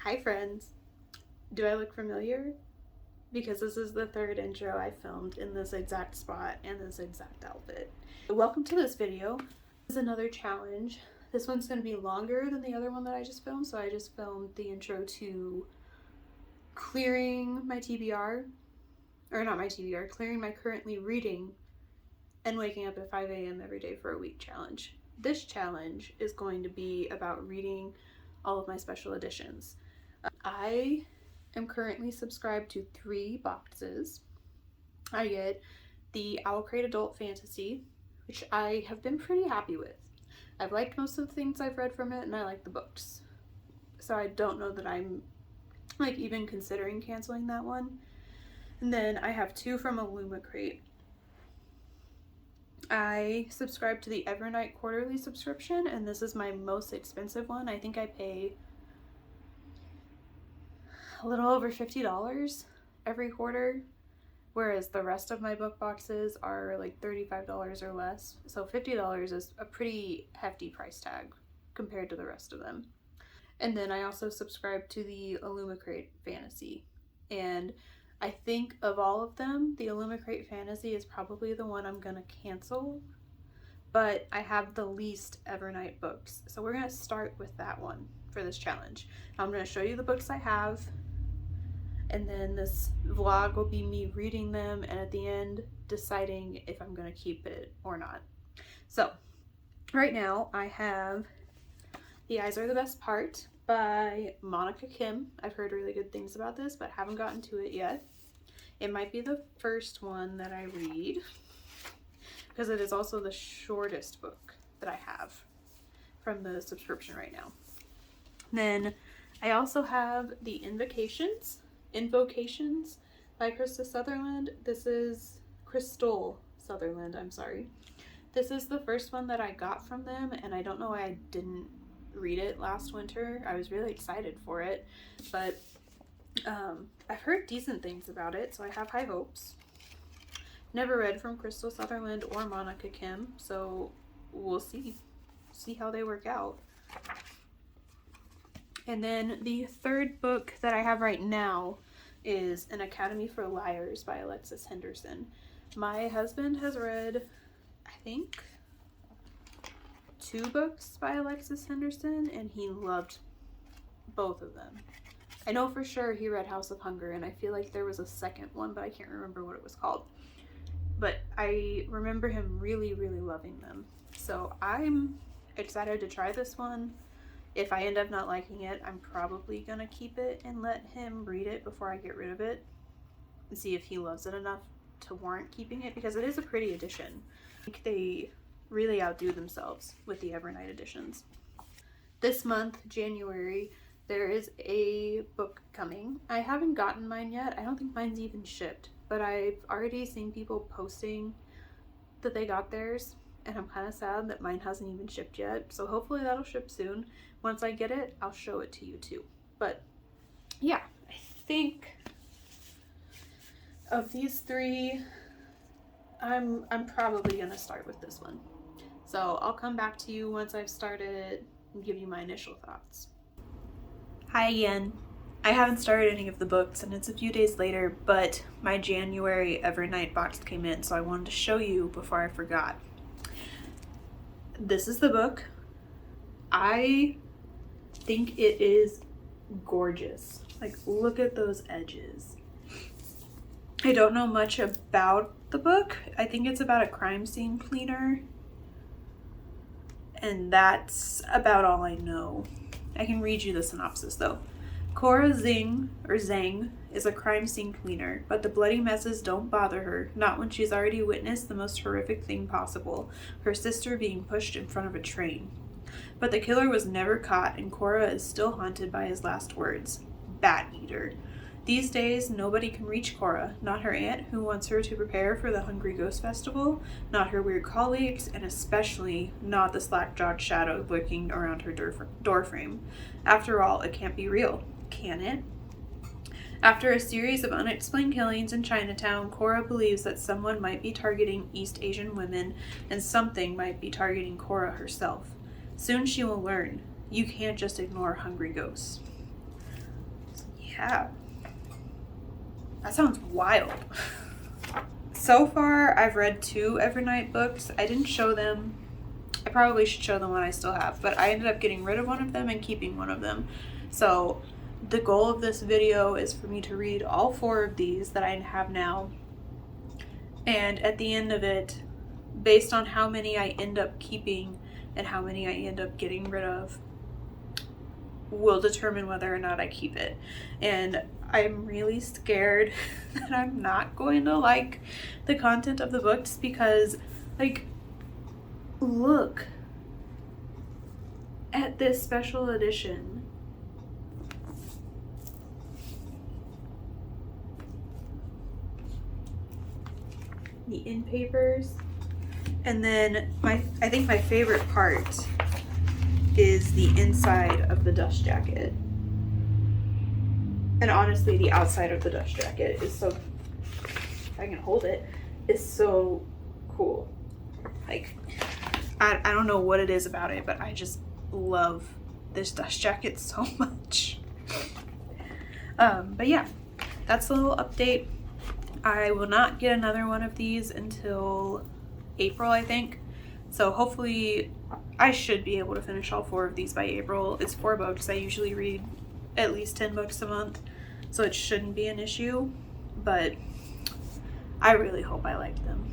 Hi friends. Do I look familiar? Because this is the third intro I filmed in this exact spot and this exact outfit. Welcome to this video. This is another challenge. This one's going to be longer than the other one that I just filmed, so I just filmed the intro to clearing my TBR, or not my TBR, clearing my currently reading and waking up at 5 a.m. every day for a week challenge. This challenge is going to be about reading all of my special editions. I am currently subscribed to 3 boxes. I get the Owl Crate Adult Fantasy, which I have been pretty happy with. I've liked most of the things I've read from it, and I like the books. So I don't know that I'm even considering canceling that one. And then I have 2 from Illuma Crate. I subscribe to the Evernight quarterly subscription, and this is my most expensive one. I think I pay a little over $50 every quarter, whereas the rest of my book boxes are like $35 or less. So $50 is a pretty hefty price tag compared to the rest of them. And then I also subscribe to the Illuma Crate Fantasy. And I think of all of them, the Illuma Crate Fantasy is probably the one I'm gonna cancel, but I have the least Evernight books. So we're gonna start with that one for this challenge. I'm gonna show you the books I have, and then this vlog will be me reading them and at the end deciding if I'm gonna keep it or not. So right now I have The Eyes Are the Best Part by Monica Kim. I've heard really good things about this, but haven't gotten to it yet. It might be the first one that I read because it is also the shortest book that I have from the subscription right now. Then I also have The Invocations by Krista Sutherland. This is Crystal Sutherland, I'm sorry. This is the first one that I got from them, and I don't know why I didn't read it last winter. I was really excited for it, but I've heard decent things about it, so I have high hopes. Never read from Crystal Sutherland or Monica Kim, so we'll see how they work out. And then the third book that I have right now is An Academy for Liars by Alexis Henderson. My husband has read, I think, 2 books by Alexis Henderson, and he loved both of them. I know for sure he read House of Hunger, and I feel like there was a second one, but I can't remember what it was called. But I remember him really, really loving them. So I'm excited to try this one. If I end up not liking it, I'm probably gonna keep it and let him read it before I get rid of it and see if he loves it enough to warrant keeping it, because it is a pretty edition. I think they really outdo themselves with the Evernight editions. This month, January, there is a book coming. I haven't gotten mine yet. I don't think mine's even shipped, but I've already seen people posting that they got theirs, and I'm kind of sad that mine hasn't even shipped yet. So hopefully that'll ship soon. Once I get it, I'll show it to you too. But yeah, I think of these 3, I'm probably gonna start with this one. So I'll come back to you once I've started it and give you my initial thoughts. Hi again. I haven't started any of the books and it's a few days later, but my January Evernight box came in, so I wanted to show you before I forgot. This is the book. I think it is gorgeous. Like, look at those edges. I don't know much about the book. I think it's about a crime scene cleaner, and that's about all I know. I can read you the synopsis though. Cora Zhang is a crime scene cleaner, but the bloody messes don't bother her, not when she's already witnessed the most horrific thing possible, her sister being pushed in front of a train. But the killer was never caught, and Cora is still haunted by his last words, Bat Eater. These days, nobody can reach Cora, not her aunt who wants her to prepare for the Hungry Ghost Festival, not her weird colleagues, and especially not the slack-jawed shadow lurking around her doorframe. After all, it can't be real, can it? After a series of unexplained killings in Chinatown, Cora believes that someone might be targeting East Asian women, and something might be targeting Cora herself. Soon she will learn, you can't just ignore hungry ghosts. Yeah. That sounds wild. So far, I've read 2 Evernight books. I didn't show them. I probably should show them what I still have, but I ended up getting rid of one of them and keeping one of them. So the goal of this video is for me to read all 4 of these that I have now. And at the end of it, based on how many I end up keeping and how many I end up getting rid of, will determine whether or not I keep it. And I'm really scared that I'm not going to like the content of the books because, like, look at this special edition. The in papers. And then I think my favorite part is the inside of the dust jacket. And honestly, the outside of the dust jacket is so, if I can hold it, is so cool. Like, I don't know what it is about it, but I just love this dust jacket so much. But yeah, that's a little update. I will not get another one of these until April, I think. So hopefully I should be able to finish all 4 of these by April. It's 4 books. I usually read at least 10 books a month, so it shouldn't be an issue, but I really hope I like them.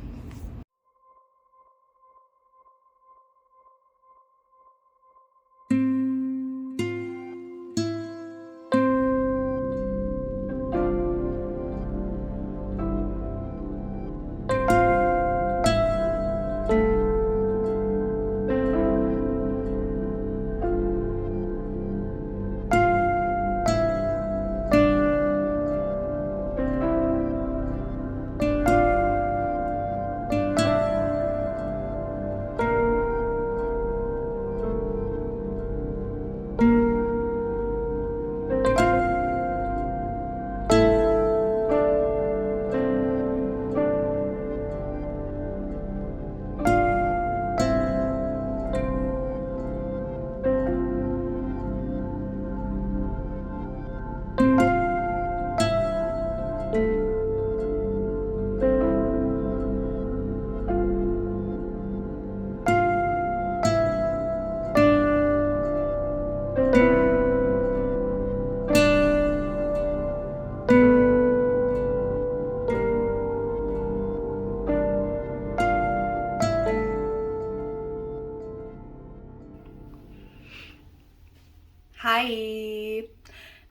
Hi!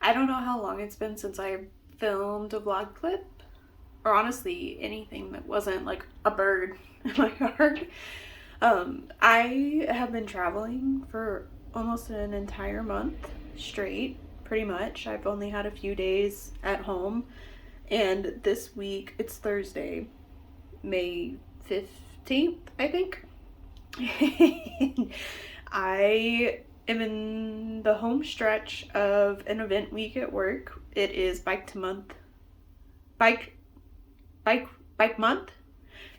I don't know how long it's been since I filmed a vlog clip, or honestly anything that wasn't like a bird in my yard. I have been traveling for almost an entire month straight, pretty much. I've only had a few days at home, and this week, it's Thursday, May 15th, I think. I am in the home stretch of an event week at work. It is bike month.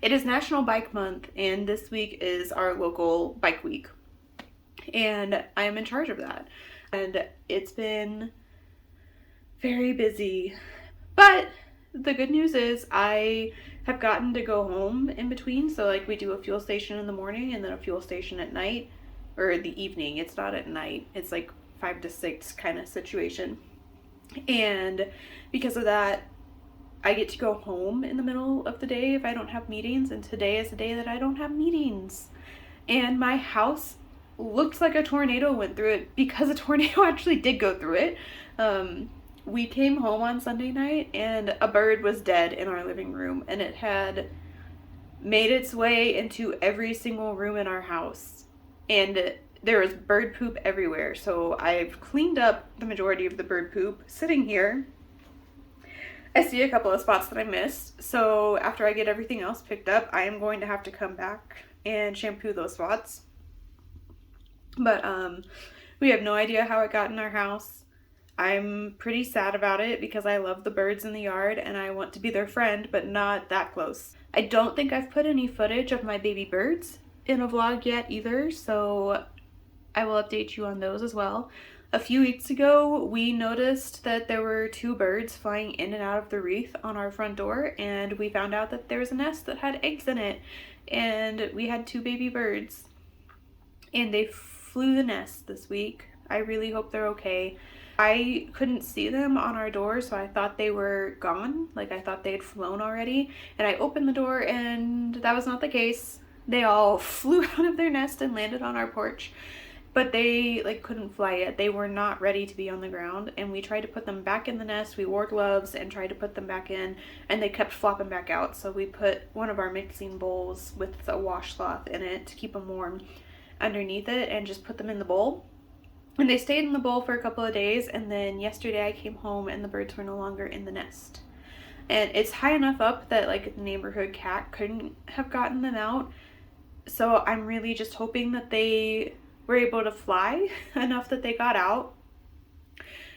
It is National Bike Month, and this week is our local bike week. And I am in charge of that. And it's been very busy. But the good news is I have gotten to go home in between. So like we do a fuel station in the morning and then a fuel station at night, or the evening. It's not at night. It's like 5 to 6 kind of situation. And because of that, I get to go home in the middle of the day if I don't have meetings, and today is the day that I don't have meetings. And my house looks like a tornado went through it, because a tornado actually did go through it. We came home on Sunday night and a bird was dead in our living room, and it had made its way into every single room in our house. And there was bird poop everywhere. So I've cleaned up the majority of the bird poop. Sitting here, I see a couple of spots that I missed. So after I get everything else picked up, I am going to have to come back and shampoo those spots. But we have no idea how it got in our house. I'm pretty sad about it because I love the birds in the yard and I want to be their friend, but not that close. I don't think I've put any footage of my baby birds in a vlog yet either, so I will update you on those as well. A few weeks ago, we noticed that there were 2 birds flying in and out of the wreath on our front door, and we found out that there was a nest that had eggs in it, and we had 2 baby birds, and they flew the nest this week. I really hope they're okay. I couldn't see them on our door, so I thought they were gone. Like, I thought they had flown already, and I opened the door, and that was not the case. They all flew out of their nest and landed on our porch. But they like couldn't fly yet. They were not ready to be on the ground, and we tried to put them back in the nest. We wore gloves and tried to put them back in, and they kept flopping back out. So we put one of our mixing bowls with a washcloth in it to keep them warm underneath it and just put them in the bowl. And they stayed in the bowl for a couple of days, and then yesterday I came home and the birds were no longer in the nest. And it's high enough up that like the neighborhood cat couldn't have gotten them out. So I'm really just hoping that they were able to fly enough that they got out.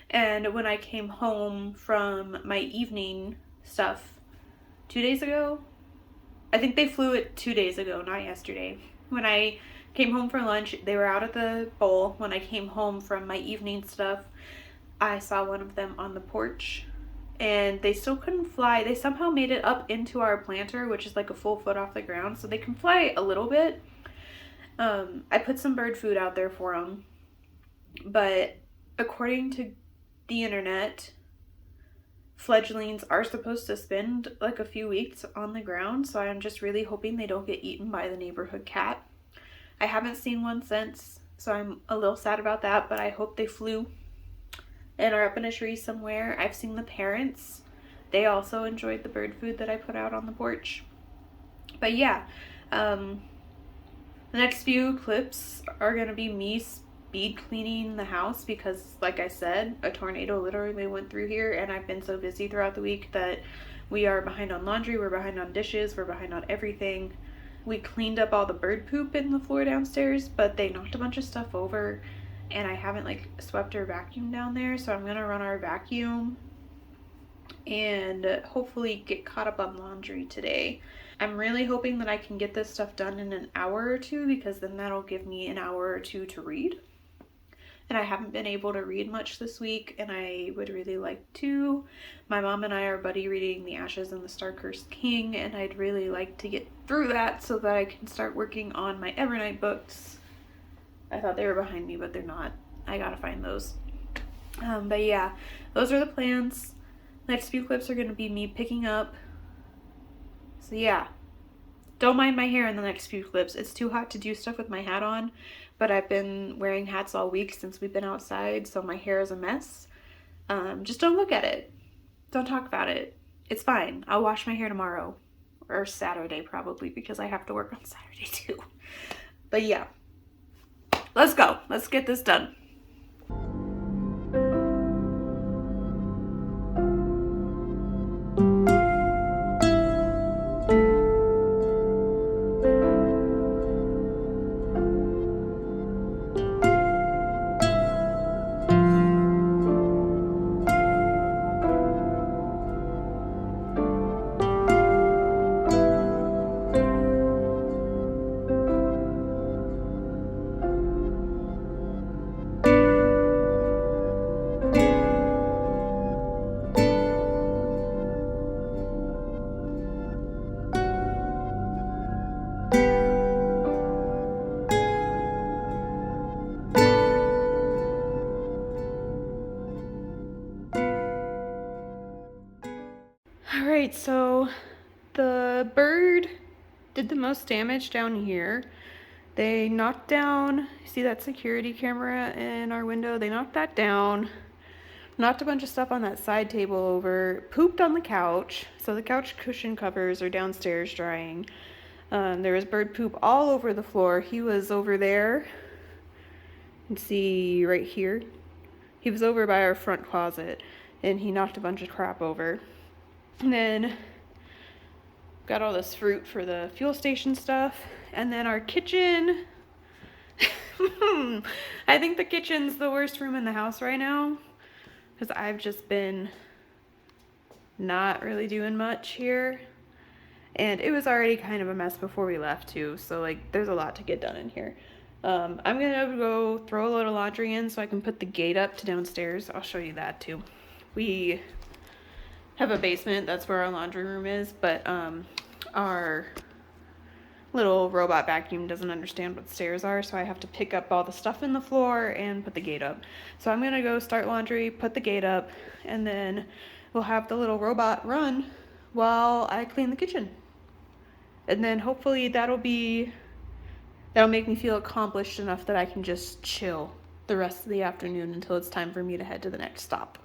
And when I came home from my evening stuff 2 days ago, I think they flew it 2 days ago, not yesterday. When I came home for lunch, they were out at the bowl. When I came home from my evening stuff, I saw one of them on the porch, and they still couldn't fly. They somehow made it up into our planter, which is like a full foot off the ground, so they can fly a little bit. I put some bird food out there for them, but according to the internet, fledglings are supposed to spend like a few weeks on the ground, so I'm just really hoping they don't get eaten by the neighborhood cat. I haven't seen one since, so I'm a little sad about that, but I hope they flew and are up in a tree somewhere. I've seen the parents. They also enjoyed the bird food that I put out on the porch. But yeah, the next few clips are going to be me speed cleaning the house because, like I said, a tornado literally went through here, and I've been so busy throughout the week that we are behind on laundry, we're behind on dishes, we're behind on everything. We cleaned up all the bird poop in the floor downstairs, but they knocked a bunch of stuff over, and I haven't like swept or vacuumed down there, so I'm going to run our vacuum and hopefully get caught up on laundry today. I'm really hoping that I can get this stuff done in an hour or two, because then that'll give me an hour or two to read. And I haven't been able to read much this week, and I would really like to. My mom and I are buddy reading The Ashes and the Star-Cursed King, and I'd really like to get through that so that I can start working on my Evernight books. I thought they were behind me, but they're not. I gotta find those. But yeah, those are the plans. Next few clips are going to be me picking up. So yeah, don't mind my hair in the next few clips. It's too hot to do stuff with my hat on, but I've been wearing hats all week since we've been outside, so my hair is a mess. Just don't look at it. Don't talk about it. It's fine. I'll wash my hair tomorrow. Or Saturday probably, because I have to work on Saturday too. But yeah, let's go. Let's get this done. Alright, so the bird did the most damage down here. They knocked down, see that security camera in our window? They knocked that down, knocked a bunch of stuff on that side table over, pooped on the couch, so the couch cushion covers are downstairs drying. There was bird poop all over the floor. He was over there. You can see right here. He was over by our front closet, and he knocked a bunch of crap over. And then got all this fruit for the fuel station stuff. And then our kitchen. I think the kitchen's the worst room in the house right now, because I've just been not really doing much here. And it was already kind of a mess before we left too, so like there's a lot to get done in here. I'm gonna go throw a load of laundry in so I can put the gate up to downstairs. I'll show you that too. We have a basement, that's where our laundry room is, but our little robot vacuum doesn't understand what stairs are, so I have to pick up all the stuff in the floor and put the gate up. So I'm gonna go start laundry, put the gate up, and then we'll have the little robot run while I clean the kitchen. And then hopefully that'll make me feel accomplished enough that I can just chill the rest of the afternoon until it's time for me to head to the next stop.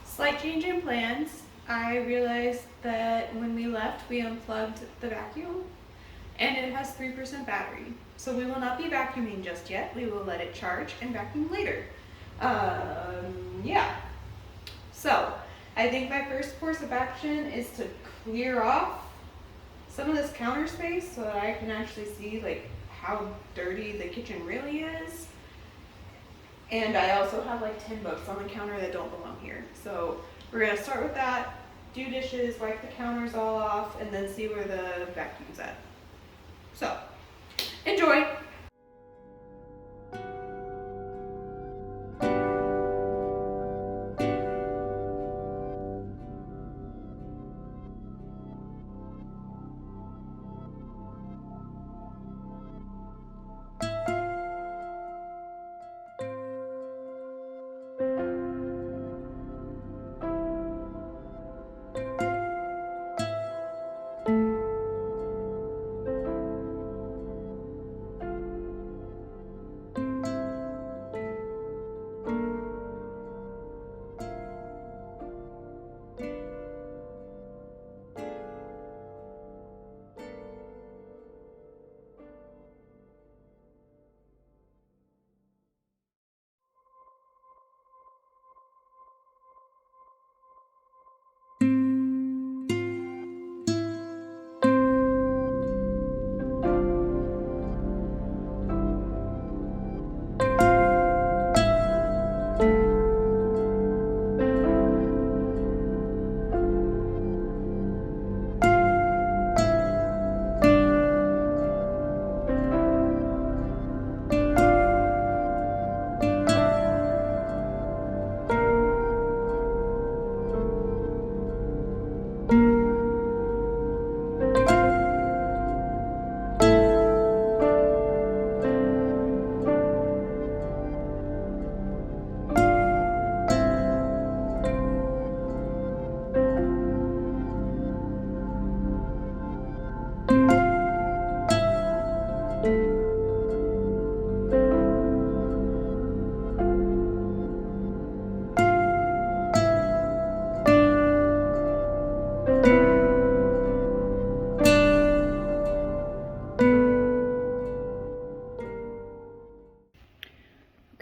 Slight change in plans. I realized that when we left, we unplugged the vacuum and it has 3% battery. So we will not be vacuuming just yet. We will let it charge and vacuum later. Yeah. So I think my first course of action is to clear off some of this counter space so that I can actually see like how dirty the kitchen really is. And I also have like 10 books on the counter that don't belong here. So we're gonna start with that, do dishes, wipe the counters all off, and then see where the vacuum's at. So, enjoy!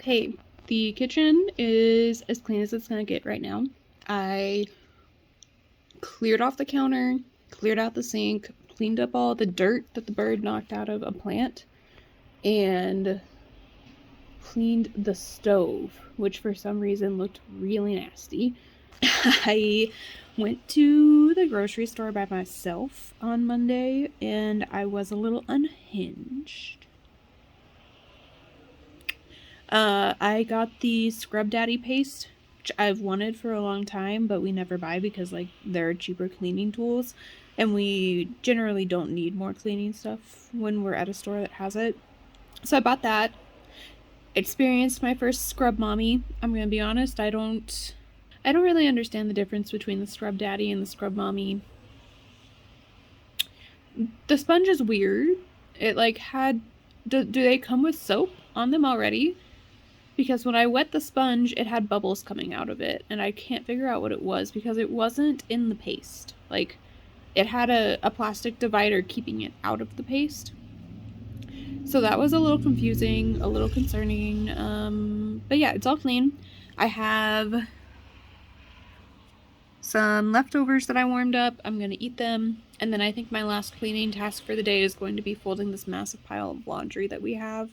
Okay, the kitchen is as clean as it's gonna get right now. I cleared off the counter, cleared out the sink, cleaned up all the dirt that the bird knocked out of a plant, and cleaned the stove, which for some reason looked really nasty. I went to the grocery store by myself on Monday and I was a little unhinged. I got the Scrub Daddy paste, which I've wanted for a long time, but we never buy because like they're cheaper cleaning tools and we generally don't need more cleaning stuff when we're at a store that has it. So I bought that. Experienced my first scrub mommy. I'm gonna be honest, I don't really understand the difference between the Scrub Daddy and the Scrub Mommy. The sponge is weird. It like had do they come with soap on them already? Because when I wet the sponge, it had bubbles coming out of it, and I can't figure out what it was because it wasn't in the paste. Like, it had a plastic divider keeping it out of the paste. So that was a little confusing, a little concerning. But yeah, it's all clean. I have some leftovers that I warmed up. I'm going to eat them. And then I think my last cleaning task for the day is going to be folding this massive pile of laundry that we have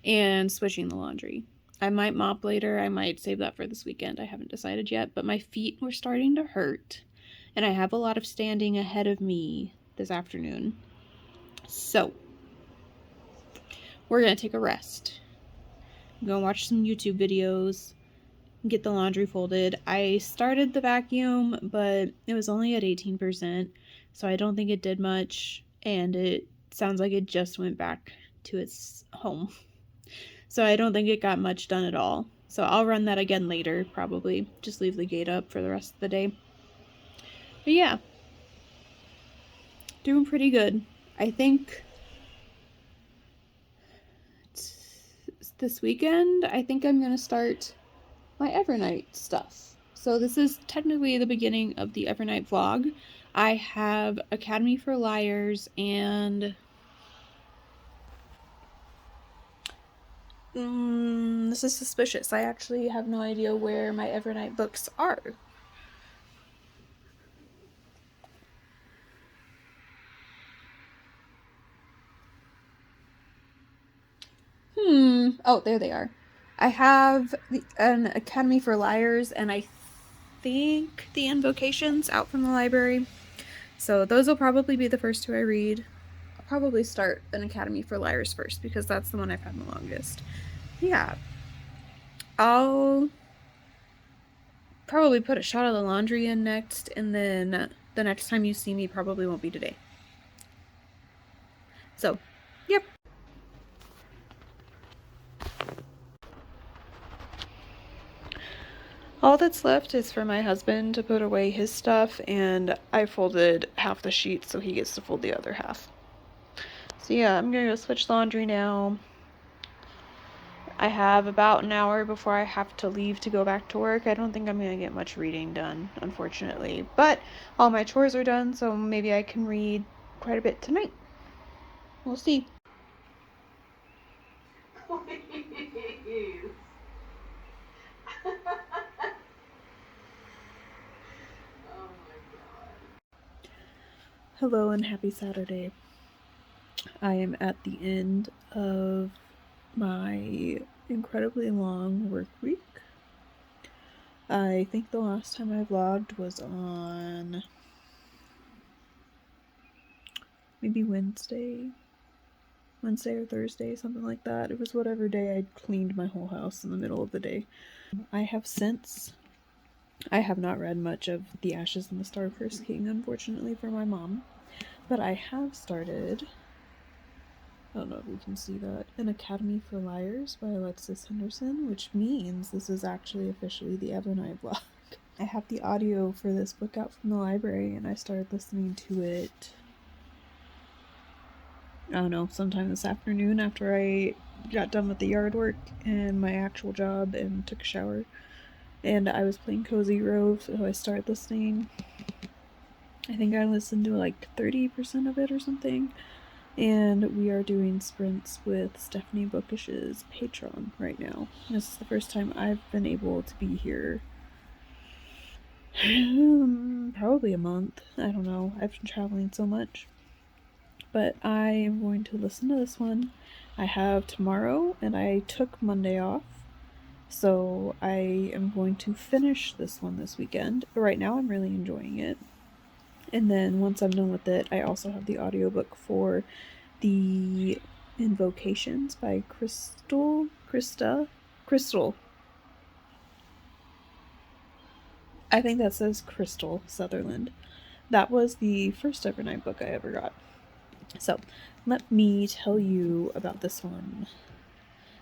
and switching the laundry. I might mop later. I might save that for this weekend. I haven't decided yet, but my feet were starting to hurt. and I have a lot of standing ahead of me this afternoon. So, we're going to take a rest. I'm going to watch some YouTube videos, get the laundry folded. I started the vacuum, but it was only at 18%, so I don't think it did much, and it sounds like it just went back to its home. So I don't think it got much done at all. So I'll run that again later, probably. Just leave the gate up for the rest of the day. But yeah, doing pretty good. I think this weekend, I think I'm going to start my Evernight stuff. So this is technically the beginning of the Evernight vlog. I have Academy for Liars and this is suspicious. I actually have no idea where my Evernight books are. Oh, there they are. I have an Academy for Liars and I think the Invocations out from the library. So those will probably be the first two I read. I'll probably start an Academy for Liars first because that's the one I've had the longest. Yeah. I'll probably put a shot of the laundry in next, and then the next time you see me probably won't be today. So, yep. All that's left is for my husband to put away his stuff, and I folded half the sheet so he gets to fold the other half. So yeah, I'm gonna go switch laundry now. I have about an hour before I have to leave to go back to work. I don't think I'm gonna get much reading done, unfortunately. But all my chores are done, so maybe I can read quite a bit tonight. We'll see. Please. Oh my god. Hello and happy Saturday. I am at the end of my incredibly long work week. I think the last time I vlogged was on maybe Wednesday or Thursday, something like that. It was whatever day I cleaned my whole house in the middle of the day. I have not read much of The Ashes and the Star-Cursed King, unfortunately, for my mom, but I have started, I don't know if you can see that, An Academy for Liars by Alexis Henderson, which means this is actually officially the Evernight vlog. I have the audio for this book out from the library, and I started listening to it, I don't know, sometime this afternoon after I got done with the yard work and my actual job and took a shower. And I was playing Cozy Grove, so I started listening. I think I listened to like 30% of it or something. And we are doing sprints with Stephanie Bookish's Patreon right now. This is the first time I've been able to be here. Probably a month. I don't know. I've been traveling so much. But I am going to listen to this one. I have tomorrow, and I took Monday off. So I am going to finish this one this weekend. But right now I'm really enjoying it. And then once I'm done with it, I also have the audiobook for the Invocations by Crystal. I think that says Crystal Sutherland. That was the first Evernight book I ever got. So let me tell you about this one.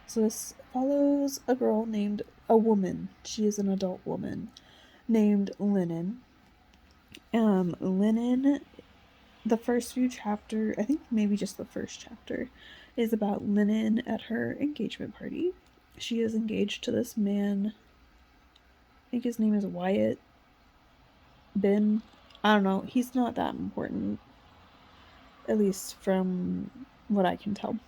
So this follows a woman. She is an adult woman named Lennon. Lennon, the first few chapters, I think maybe just the first chapter, is about Lennon at her engagement party. She is engaged to this man. I think his name is Wyatt Ben. I don't know. He's not that important, at least from what I can tell.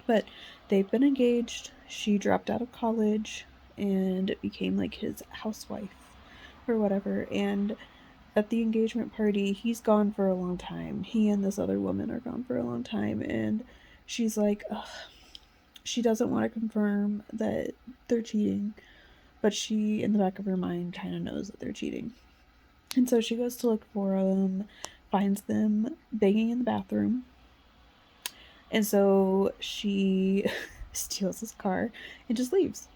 But they've been engaged. She dropped out of college and became like his housewife or whatever. And at the engagement party, he's gone for a long time. He and this other woman are gone for a long time. And she's like, ugh. She doesn't want to confirm that they're cheating, but she, in the back of her mind, kind of knows that they're cheating. And so she goes to look for them, finds them begging in the bathroom. And so she steals his car and just leaves.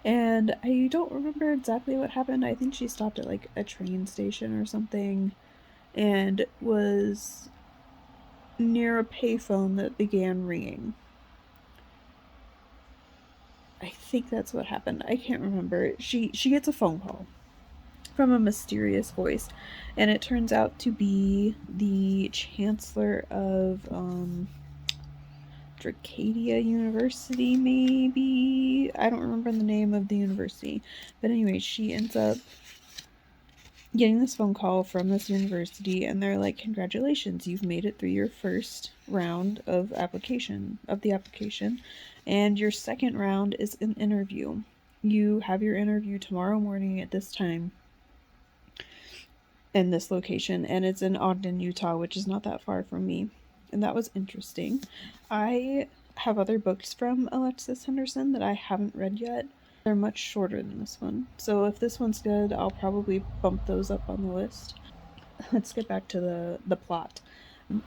And I don't remember exactly what happened. I think she stopped at like a train station or something and was near a payphone that began ringing. I think that's what happened. I can't remember. She gets a phone call from a mysterious voice, and it turns out to be the chancellor of Dracadia University, maybe. I don't remember the name of the university, but anyway, she ends up getting this phone call from this university, and they're like, congratulations, you've made it through your first round of the application, and your second round is an interview. You have your interview tomorrow morning at this time in this location, and it's in Ogden, Utah, which is not that far from me. And that was interesting. I have other books from Alexis Henderson that I haven't read yet. They're much shorter than this one. So if this one's good, I'll probably bump those up on the list. Let's get back to the plot.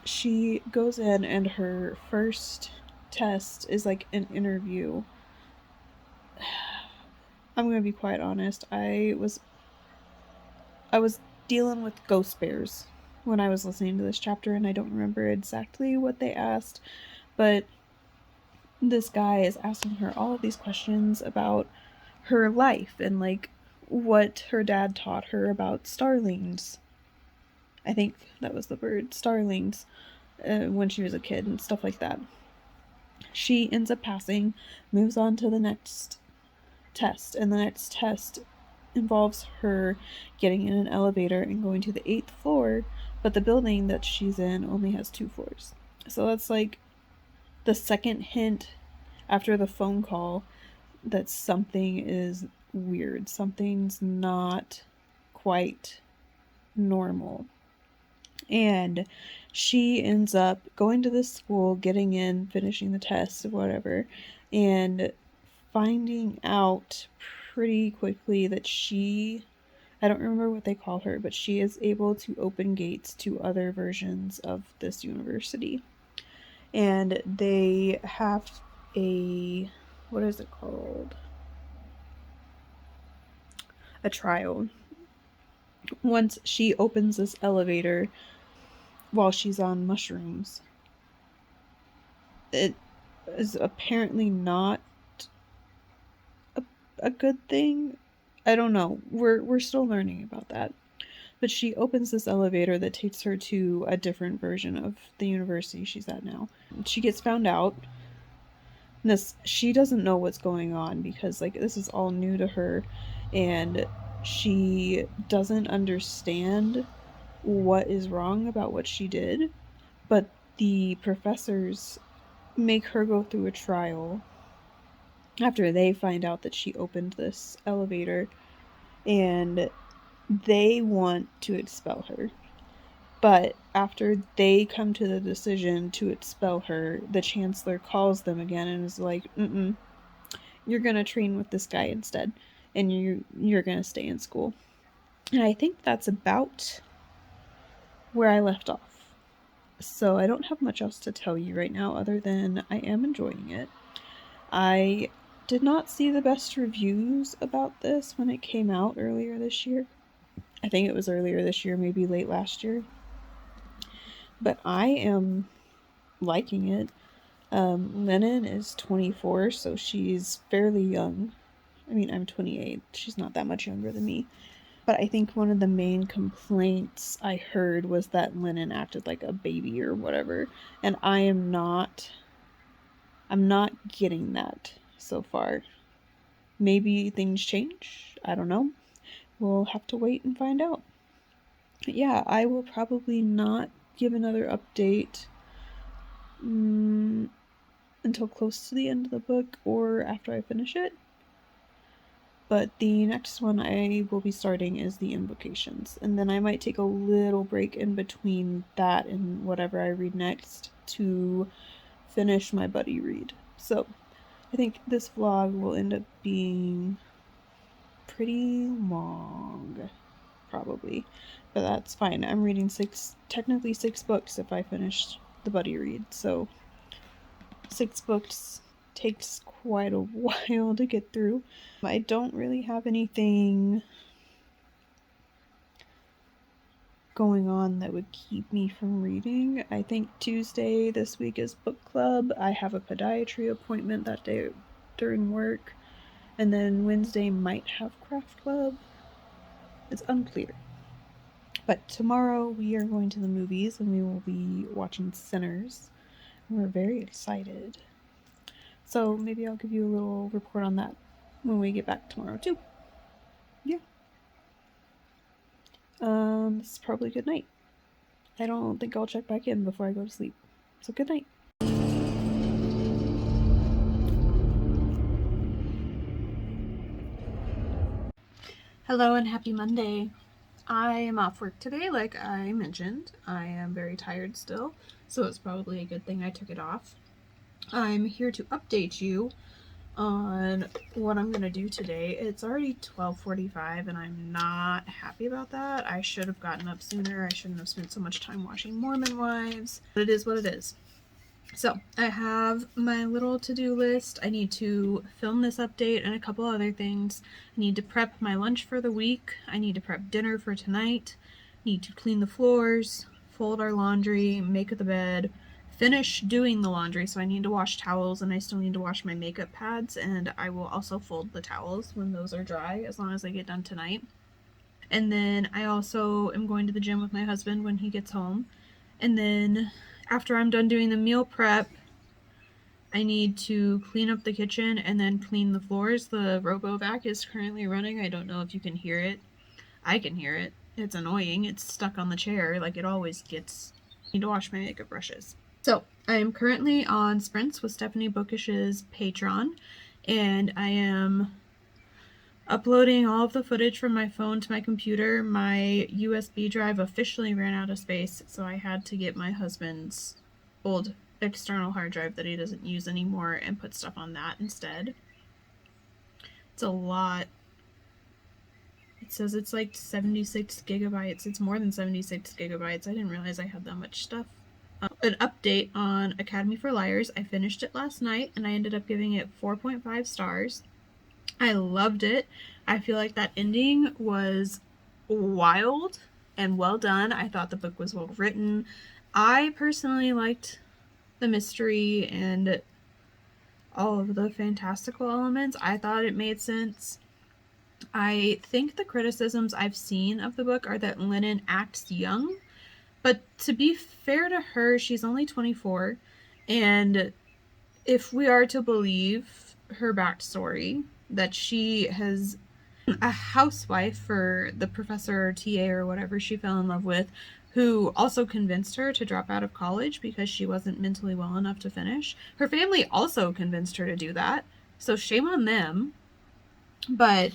She goes in, and her first test is like an interview. I'm gonna be quite honest. I was dealing with ghost bears when I was listening to this chapter, and I don't remember exactly what they asked, but this guy is asking her all of these questions about her life and like what her dad taught her about starlings. I think that was the word, starlings, when she was a kid and stuff like that. She ends up passing, moves on to the next test, and the next test involves her getting in an elevator and going to the 8th floor, but the building that she's in only has 2 floors. So that's like the second hint after the phone call that something is weird. Something's not quite normal. And she ends up going to this school, getting in, finishing the test, whatever, and finding out pretty quickly that I don't remember what they call her, but she is able to open gates to other versions of this university. And they have what is it called? A trial. Once she opens this elevator while she's on mushrooms, it is apparently not a, a good thing. I don't know. We're still learning about that. But she opens this elevator that takes her to a different version of the university she's at now. She gets found out. She doesn't know what's going on because like this is all new to her, and she doesn't understand what is wrong about what she did. But the professors make her go through a trial after they find out that she opened this elevator, and they want to expel her. But after they come to the decision to expel her, the chancellor calls them again and is like, you're going to train with this guy instead, and you're going to stay in school. And I think that's about where I left off. So I don't have much else to tell you right now other than I am enjoying it. I did not see the best reviews about this when it came out earlier this year. I think it was earlier this year, maybe late last year. But I am liking it. Lennon is 24, so she's fairly young. I mean, I'm 28. She's not that much younger than me. But I think one of the main complaints I heard was that Lennon acted like a baby or whatever. And I'm not getting that so far. Maybe things change. I don't know. We'll have to wait and find out. But yeah, I will probably not give another update until close to the end of the book or after I finish it. But the next one I will be starting is the Invocations, and then I might take a little break in between that and whatever I read next to finish my buddy read. So I think this vlog will end up being pretty long. probably. But that's fine. I'm reading technically six books if I finish the buddy read. So 6 books takes quite a while to get through. I don't really have anything going on that would keep me from reading. I think Tuesday this week is book club. I have a podiatry appointment that day during work. And then Wednesday might have craft club. It's unclear. But tomorrow we are going to the movies and we will be watching Sinners. We're very excited. So maybe I'll give you a little report on that when we get back tomorrow too. Yeah. This is probably good night. I don't think I'll check back in before I go to sleep. So good night. Hello and happy Monday. I am off work today, like I mentioned. I am very tired still, so it's probably a good thing I took it off. I'm here to update you on what I'm gonna do today. It's already 12:45 and I'm not happy about that. I should have gotten up sooner. I shouldn't have spent so much time watching Mormon Wives. But it is what it is. So I have my little to-do list. I need to film this update and a couple other things. I need to prep my lunch for the week. I need to prep dinner for tonight. I need to clean the floors, fold our laundry, make the bed, finish doing the laundry. So I need to wash towels and I still need to wash my makeup pads, and I will also fold the towels when those are dry as long as I get done tonight. And then I also am going to the gym with my husband when he gets home. And then after I'm done doing the meal prep, I need to clean up the kitchen and then clean the floors. The RoboVac is currently running. I don't know if you can hear it. I can hear it. It's annoying. It's stuck on the chair like it always gets. I need to wash my makeup brushes. So I am currently on sprints with Stephanie Bookish's Patreon, and I am uploading all of the footage from my phone to my computer. My USB drive officially ran out of space, so I had to get my husband's old external hard drive that he doesn't use anymore and put stuff on that instead. It's a lot. It says it's like 76 gigabytes. It's more than 76 gigabytes. I didn't realize I had that much stuff. An update on Academy for Liars. I finished it last night and I ended up giving it 4.5 stars. I loved it. I feel like that ending was wild and well done. I thought the book was well written. I personally liked the mystery and all of the fantastical elements. I thought it made sense. I think the criticisms I've seen of the book are that Lennon acts young, but to be fair to her, she's only 24, and if we are to believe her backstory, that she has a housewife for the professor or TA or whatever she fell in love with, who also convinced her to drop out of college because she wasn't mentally well enough to finish. Her family also convinced her to do that, so shame on them. But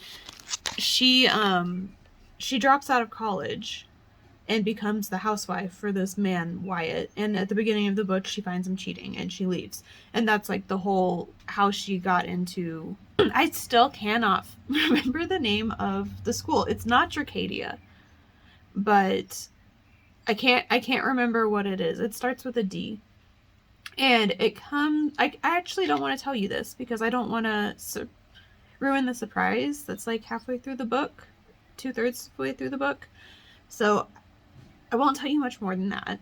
she drops out of college and becomes the housewife for this man, Wyatt. And at the beginning of the book, she finds him cheating and she leaves. And that's like the whole how she got into. I still cannot remember the name of the school. It's not Dracadia, but I can't remember what it is. It starts with a D. And it comes. I actually don't want to tell you this because I don't want to ruin the surprise that's like halfway through the book, 2/3 way through the book. So I won't tell you much more than that.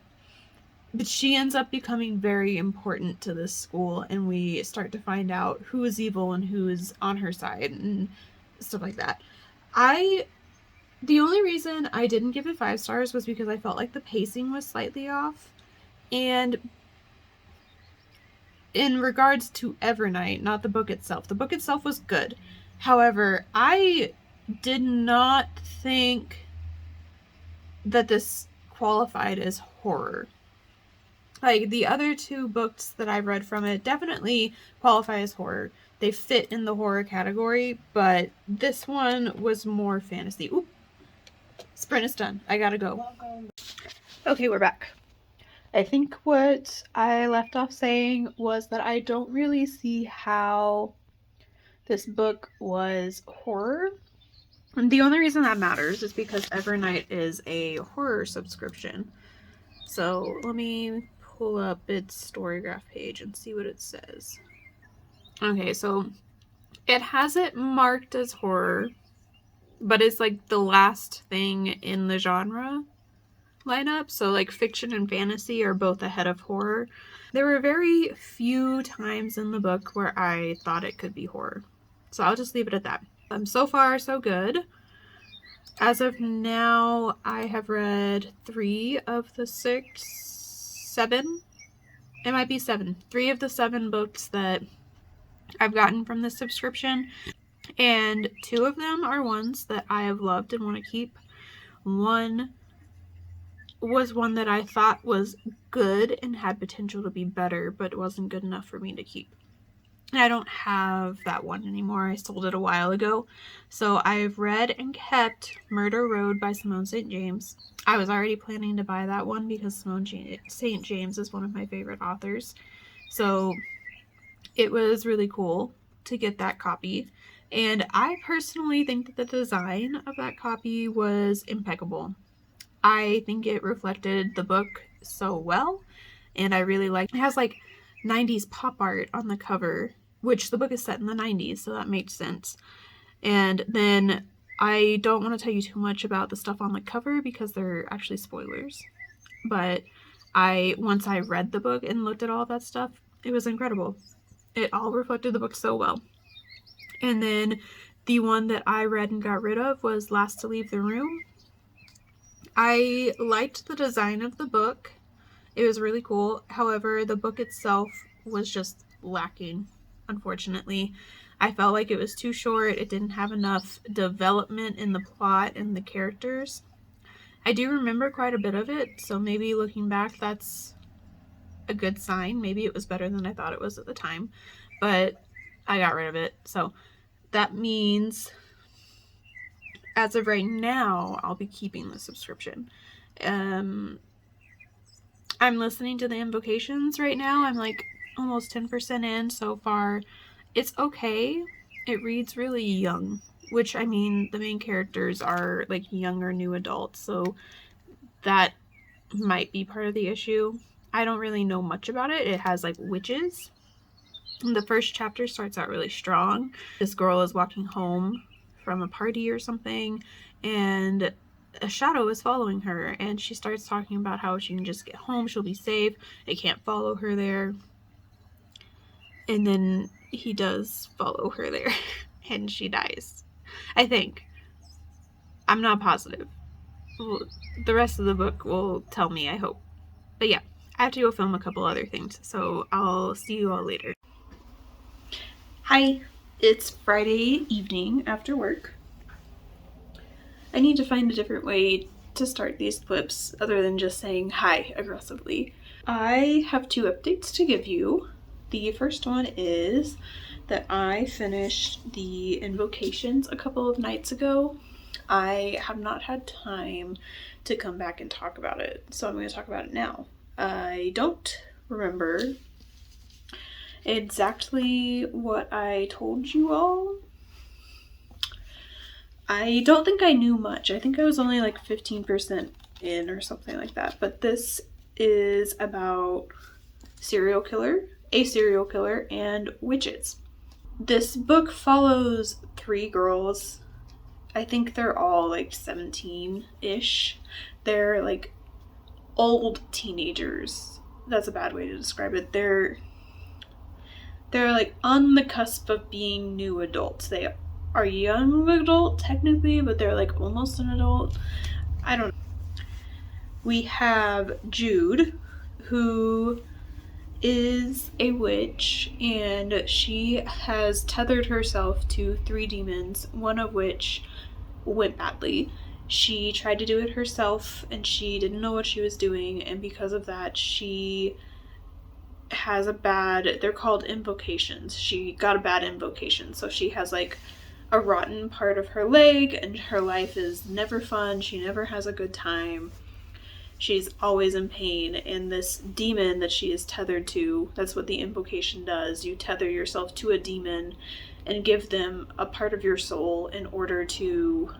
But she ends up becoming very important to this school, and we start to find out who is evil and who is on her side and stuff like that. The only reason I didn't give it 5 stars was because I felt like the pacing was slightly off. And in regards to Evernight, not the book itself was good. However, I did not think that this qualified as horror. Like, the other 2 books that I've read from it definitely qualify as horror. They fit in the horror category, but this one was more fantasy. Oop. Sprint is done. I gotta go. Okay, we're back. I think what I left off saying was that I don't really see how this book was horror. And the only reason that matters is because Evernight is a horror subscription. So let me pull up its Storygraph page and see what it says. Okay, so it has it marked as horror, but it's like the last thing in the genre lineup. So like fiction and fantasy are both ahead of horror. There were very few times in the book where I thought it could be horror. So I'll just leave it at that. So far, so good. As of now, I have read 3 of the 7. It might be 7. 3 of the 7 books that I've gotten from this subscription. And 2 of them are ones that I have loved and want to keep. One was one that I thought was good and had potential to be better, but wasn't good enough for me to keep. And I don't have that one anymore. I sold it a while ago. So I've read and kept Murder Road by Simone St. James. I was already planning to buy that one because Simone St. James is one of my favorite authors. So it was really cool to get that copy. And I personally think that the design of that copy was impeccable. I think it reflected the book so well, and I really liked it. It has like 90s pop art on the cover, which the book is set in the 90s, so that makes sense. And then I don't want to tell you too much about the stuff on the cover because they're actually spoilers. But once I read the book and looked at all that stuff, it was incredible. It all reflected the book so well. And then the one that I read and got rid of was Last to Leave the Room. I liked the design of the book. It was really cool. However, the book itself was just lacking, unfortunately. I felt like it was too short. It didn't have enough development in the plot and the characters. I do remember quite a bit of it, so maybe looking back, that's a good sign. Maybe it was better than I thought it was at the time, but I got rid of it. So that means as of right now, I'll be keeping the subscription. I'm listening to the invocations right now. I'm like almost 10% in so far. It's okay. It reads really young, which I mean, the main characters are like younger new adults, so that might be part of the issue. I don't really know much about it. It has like witches. The first chapter starts out really strong. This girl is walking home from a party or something, and a shadow is following her, and she starts talking about how she can just get home, she'll be safe, it can't follow her there. And then he does follow her there and she dies, I think. I'm not positive. The rest of the book will tell me, I hope. But yeah, I have to go film a couple other things, so I'll see you all later. Hi, it's Friday evening after work. I need to find a different way to start these clips other than just saying hi aggressively. I have 2 updates to give you. The first one is that I finished the invocations a couple of nights ago. I have not had time to come back and talk about it, so I'm going to talk about it now. I don't remember exactly what I told you all. I don't think I knew much. I think I was only like 15% in or something like that. But this is about a serial killer, and witches. This book follows 3 girls. I think they're all like 17-ish. They're like old teenagers. That's a bad way to describe it. They're like on the cusp of being new adults. They are young adult technically, but they're like almost an adult. I don't know. We have Jude, who is a witch, and she has tethered herself to 3 demons, one of which went badly. She tried to do it herself and she didn't know what she was doing, and because of that she has they're called invocations. She got a bad invocation, so she has like a rotten part of her leg and her life is never fun. She never has a good time. She's always in pain, and this demon that she is tethered to, that's what the invocation does. You tether yourself to a demon and give them a part of your soul in order to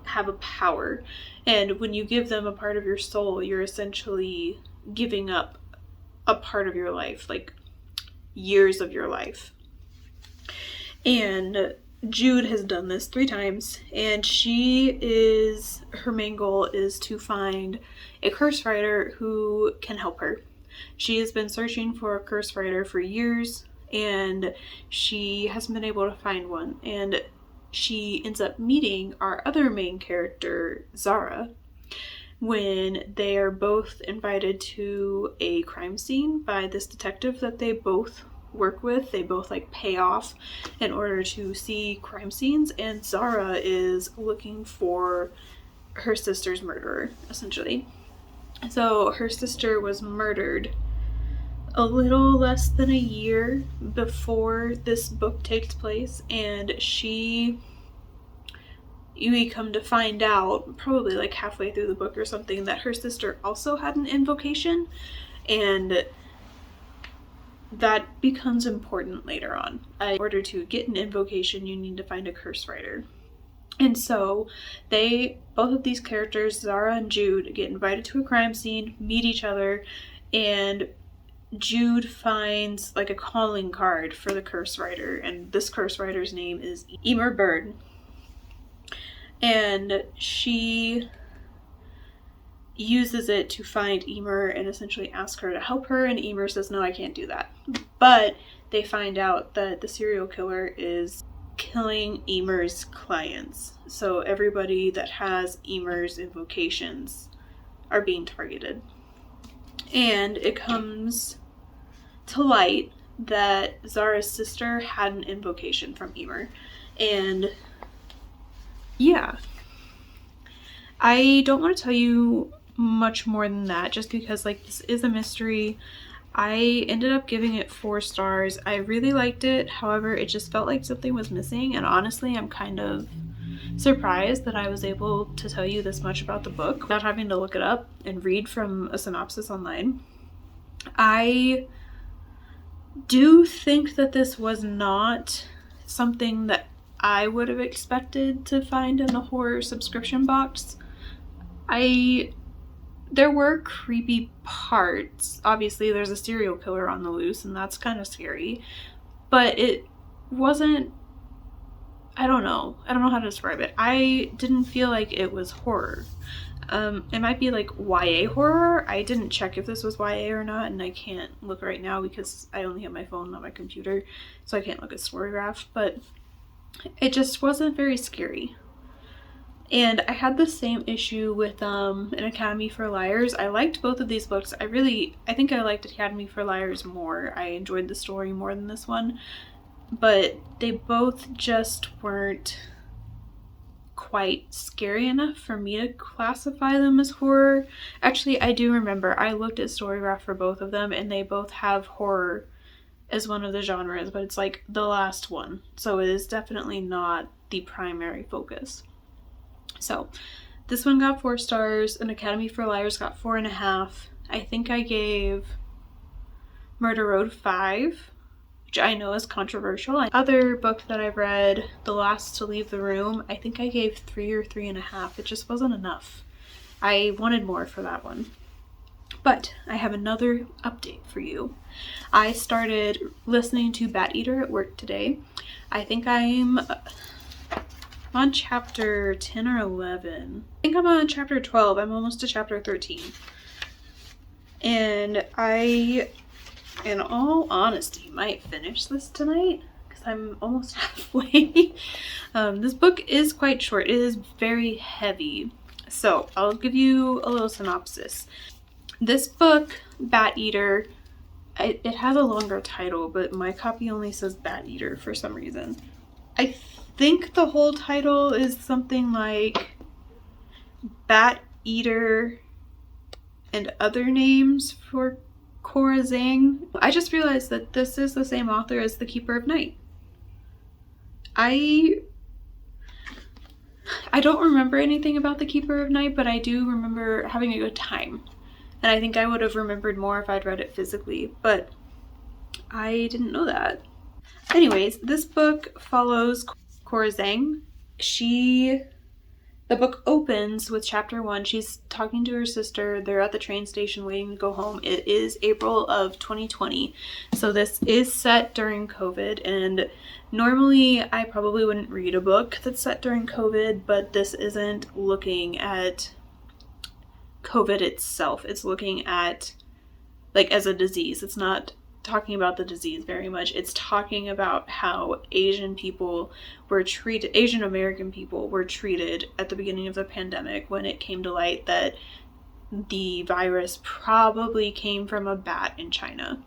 have a power. And when you give them a part of your soul, you're essentially giving up a part of your life, like years of your life. And Jude has done this 3 times, and her main goal is to find a curse writer who can help her. She has been searching for a curse writer for years, and she hasn't been able to find one. And she ends up meeting our other main character, Zara, when they are both invited to a crime scene by this detective that they both work with. They both like pay off in order to see crime scenes, and Zara is looking for her sister's murderer, essentially. So her sister was murdered a little less than a year before this book takes place, and we come to find out, probably like halfway through the book or something, that her sister also had an invocation, and that becomes important later on. In order to get an invocation, you need to find a curse writer. And so both of these characters, Zara and Jude, get invited to a crime scene, meet each other, and Jude finds like a calling card for the curse writer, and this curse writer's name is Emer Bird. And she uses it to find Emer and essentially ask her to help her, and Emer says, no, I can't do that. But they find out that the serial killer is killing Emer's clients. So everybody that has Emer's invocations are being targeted. And it comes to light that Zara's sister had an invocation from Emer. And yeah, I don't want to tell you much more than that, just because like this is a mystery. I ended up giving it 4 stars. I really liked it. However, it just felt like something was missing, and honestly, I'm kind of surprised that I was able to tell you this much about the book without having to look it up and read from a synopsis online. I do think that this was not something that I would have expected to find in the horror subscription box. There were creepy parts. Obviously, there's a serial killer on the loose, and that's kind of scary. But it wasn't, I don't know how to describe it. I didn't feel like it was horror. It might be like YA horror. I didn't check if this was YA or not, and I can't look right now because I only have my phone, not my computer, so I can't look at Storygraph, but it just wasn't very scary. And I had the same issue with An Academy for Liars. I liked both of these books. I think I liked Academy for Liars more. I enjoyed the story more than this one. But they both just weren't quite scary enough for me to classify them as horror. Actually, I do remember I looked at Storygraph for both of them, and they both have horror as one of the genres, but it's like the last one. So it is definitely not the primary focus. So this one got 4 stars, and Academy for Liars got 4.5. I think I gave Murder Road 5, which I know is controversial. Other book that I've read, The Last to Leave the Room, I think I gave 3 or 3.5. It just wasn't enough. I wanted more for that one. But I have another update for you. I started listening to Bat Eater at work today. I think I'm on chapter 10 or 11. I think I'm on chapter 12. I'm almost to chapter 13. And I, in all honesty, might finish this tonight because I'm almost halfway. This book is quite short. It is very heavy. So I'll give you a little synopsis. This book, Bat Eater, it has a longer title, but my copy only says Bat Eater for some reason. I think the whole title is something like Bat Eater and Other Names for Corazang. I just realized that this is the same author as The Keeper of Night. I don't remember anything about The Keeper of Night, but I do remember having a good time. And I think I would have remembered more if I'd read it physically, but I didn't know that. Anyways, this book follows Cora Zhang. The book opens with chapter 1. She's talking to her sister. They're at the train station waiting to go home. It is April of 2020. So this is set during COVID. And normally I probably wouldn't read a book that's set during COVID, but this isn't looking at COVID itself. It's looking at, like, as a disease. It's not talking about the disease very much. It's talking about how Asian American people were treated at the beginning of the pandemic, when it came to light that the virus probably came from a bat in China.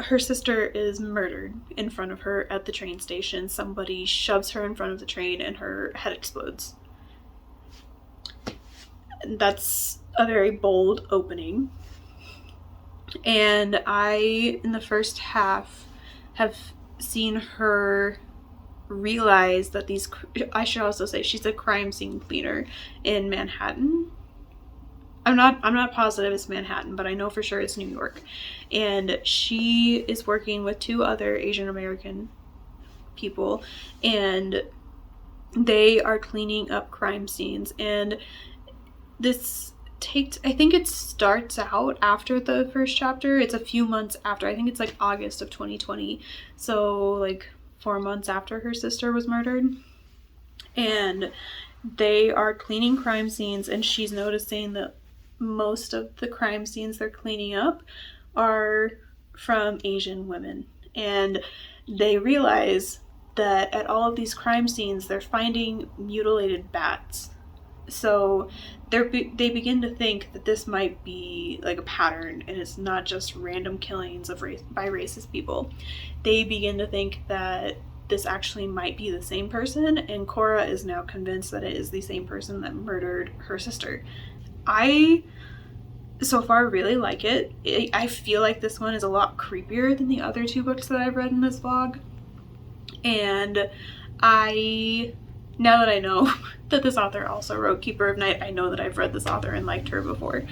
Her sister is murdered in front of her at the train station. Somebody shoves her in front of the train and her head explodes. That's a very bold opening. And I, in the first half, have seen her realize that I should also say she's a crime scene cleaner in Manhattan. I'm not positive it's Manhattan, but I know for sure it's New York. And she is working with 2 other Asian American people, and they are cleaning up crime scenes. And I think it starts out after the first chapter. It's a few months after. I think it's like August of 2020. So like 4 months after her sister was murdered. And they are cleaning crime scenes, and she's noticing that most of the crime scenes they're cleaning up are from Asian women. And they realize that at all of these crime scenes, they're finding mutilated bats. So they begin to think that this might be like a pattern, and it's not just random killings by racist people. They begin to think that this actually might be the same person, and Cora is now convinced that it is the same person that murdered her sister. I, so far, really like it. I feel like this one is a lot creepier than the other 2 books that I've read in this vlog. And now that I know that this author also wrote Keeper of Night, I know that I've read this author and liked her before.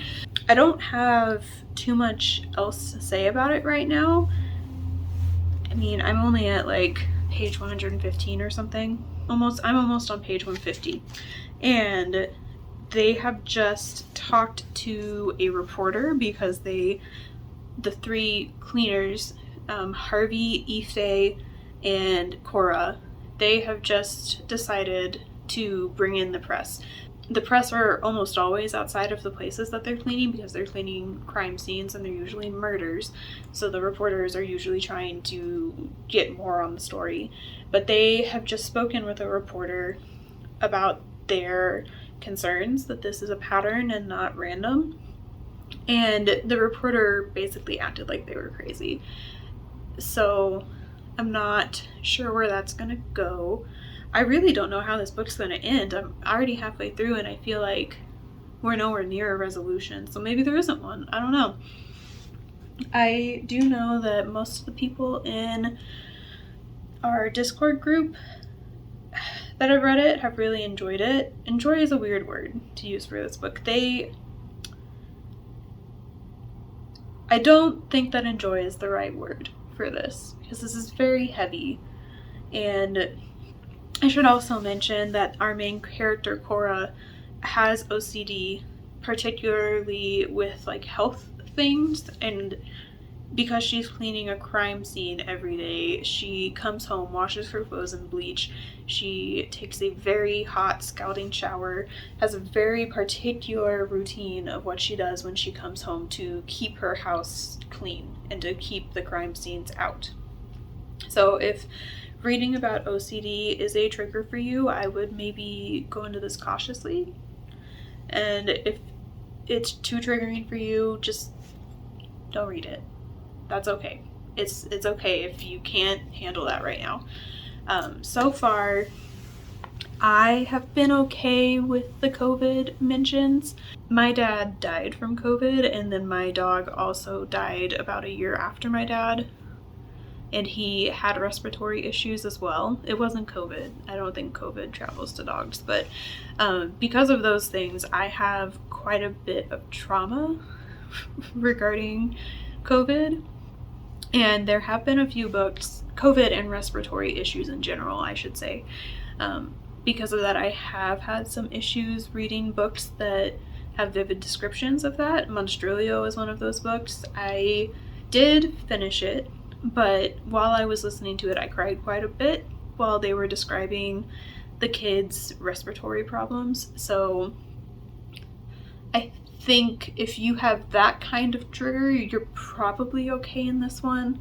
I don't have too much else to say about it right now. I mean, I'm only at like page 115 or something. I'm almost on page 150. And they have just talked to a reporter because the 3 cleaners, Harvey, Ife, and Cora, they have just decided to bring in the press. The press are almost always outside of the places that they're cleaning because they're cleaning crime scenes and they're usually murders. So the reporters are usually trying to get more on the story. But they have just spoken with a reporter about their concerns that this is a pattern and not random. And the reporter basically acted like they were crazy. So I'm not sure where that's gonna go. I really don't know how this book's gonna end. I'm already halfway through and I feel like we're nowhere near a resolution. So maybe there isn't one. I don't know. I do know that most of the people in our Discord group that have read it have really enjoyed it. Enjoy is a weird word to use for this book. I don't think that enjoy is the right word for this, because this is very heavy. And I should also mention that our main character, Cora, has OCD, particularly with like health things, and because she's cleaning a crime scene every day, she comes home, washes her clothes in bleach, she takes a very hot scalding shower, has a very particular routine of what she does when she comes home to keep her house clean and to keep the crime scenes out. So if reading about OCD is a trigger for you, I would maybe go into this cautiously. And if it's too triggering for you, just don't read it. That's okay. It's okay if you can't handle that right now. So far, I have been okay with the COVID mentions. My dad died from COVID, and then my dog also died about a year after my dad. And he had respiratory issues as well. It wasn't COVID. I don't think COVID travels to dogs. But because of those things, I have quite a bit of trauma regarding COVID. And there have been a few books, COVID and respiratory issues in general, I should say. Because of that, I have had some issues reading books that have vivid descriptions of that. Monstrilio is one of those books. I did finish it, but while I was listening to it, I cried quite a bit while they were describing the kids' respiratory problems. So I think if you have that kind of trigger, you're probably okay in this one.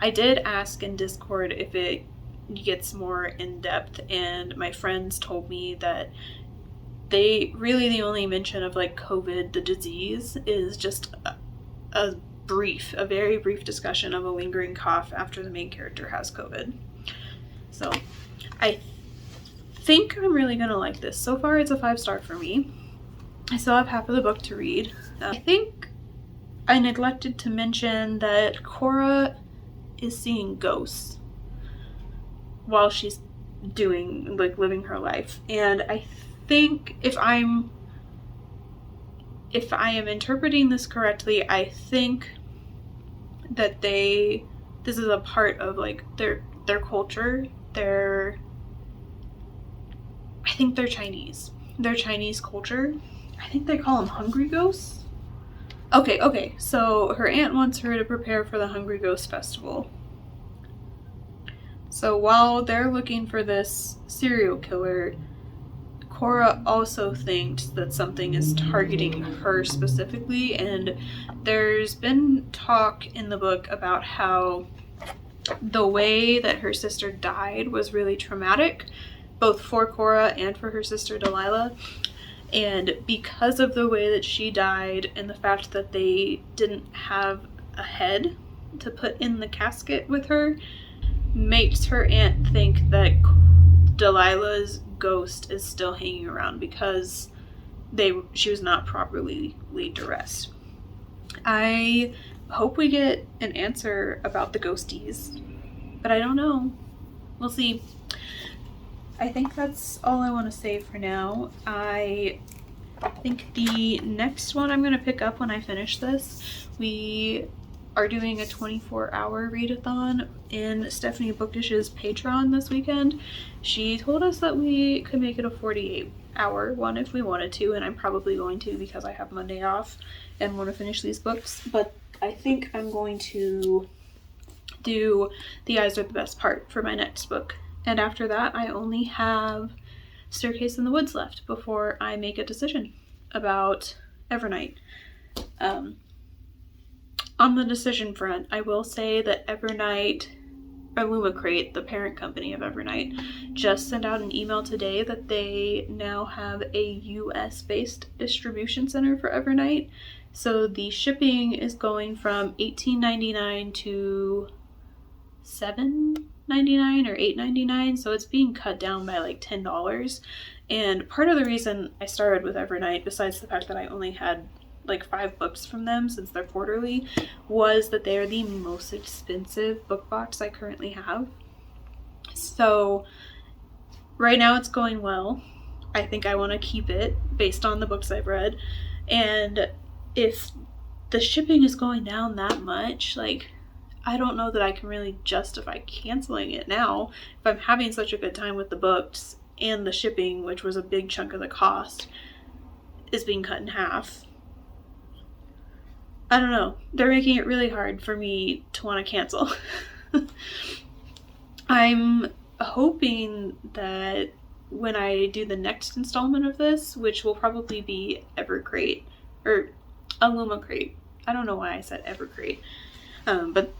I did ask in Discord if it gets more in depth, and my friends told me that they really, the only mention of like COVID, the disease, is just a very brief discussion of a lingering cough after the main character has COVID. So I think I'm really gonna like this. So far, it's a 5-star for me. I still have half of the book to read. I think I neglected to mention that Cora is seeing ghosts while she's doing, like, living her life. And I think if I am interpreting this correctly, I think that this is a part of, like, their culture. I think they're Chinese. Their Chinese culture. I think they call them hungry ghosts. Okay, so her aunt wants her to prepare for the Hungry Ghost Festival. So while they're looking for this serial killer, Cora also thinks that something is targeting her specifically, and there's been talk in the book about how the way that her sister died was really traumatic, both for Cora and for her sister Delilah. And because of the way that she died and the fact that they didn't have a head to put in the casket with her, makes her aunt think that Delilah's ghost is still hanging around because she was not properly laid to rest. I hope we get an answer about the ghosties, but I don't know. We'll see. I think that's all I want to say for now. I think the next one I'm going to pick up when I finish this, we are doing a 24-hour readathon in Stephanie Bookdish's Patreon this weekend. She told us that we could make it a 48-hour one if we wanted to, and I'm probably going to because I have Monday off and want to finish these books. But I think I'm going to do The Eyes Are the Best Part for my next book. And after that, I only have Staircase in the Woods left before I make a decision about Evernight. On the decision front, I will say that Evernight, or Lumacrate, the parent company of Evernight, just sent out an email today that they now have a US-based distribution center for Evernight. So the shipping is going from $18.99 to $7.99 or $8.99, so it's being cut down by like $10. And part of the reason I started with Evernight, besides the fact that I only had like 5 books from them since they're quarterly, was that they are the most expensive book box I currently have. So right now it's going well. I think I want to keep it based on the books I've read. And if the shipping is going down that much, like, I don't know that I can really justify canceling it now if I'm having such a good time with the books and the shipping, which was a big chunk of the cost, is being cut in half. I don't know. They're making it really hard for me to want to cancel. I'm hoping that when I do the next installment of this, which will probably be Evercrate, or Illumicrate. I don't know why I said Evercrate. But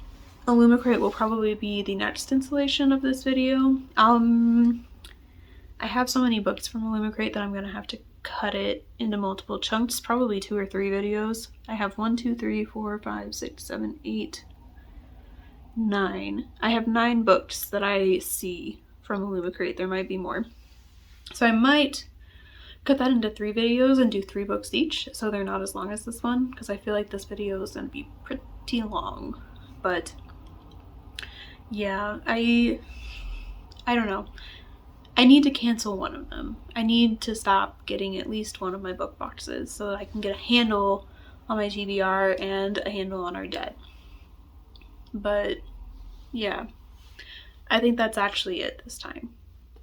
Illumicrate will probably be the next installation of this video. I have so many books from Illumicrate that I'm going to have to cut it into multiple chunks, probably 2 or 3 videos. I have 1, 2, 3, 4, 5, 6, 7, 8, 9. I have 9 books that I see from Illumicrate. There might be more. So I might cut that into 3 videos and do 3 books each, so they're not as long as this one, because I feel like this video is going to be pretty long. But yeah, I don't know. I need to cancel one of them. I need to stop getting at least one of my book boxes so that I can get a handle on my TBR and a handle on our debt. But yeah, I think that's actually it this time.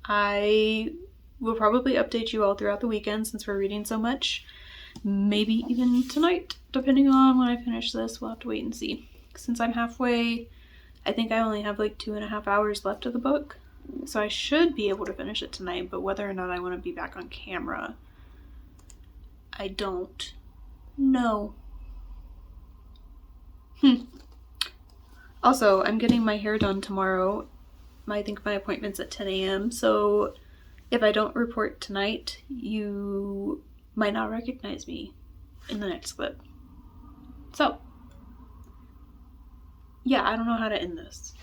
I will probably update you all throughout the weekend since we're reading so much. Maybe even tonight, depending on when I finish this. We'll have to wait and see. Since I'm halfway, I think I only have like 2.5 hours left of the book. So I should be able to finish it tonight, but whether or not I want to be back on camera, I don't know. Also, I'm getting my hair done tomorrow. I think my appointment's at 10 a.m. So if I don't report tonight, you might not recognize me in the next clip. So, yeah, I don't know how to end this.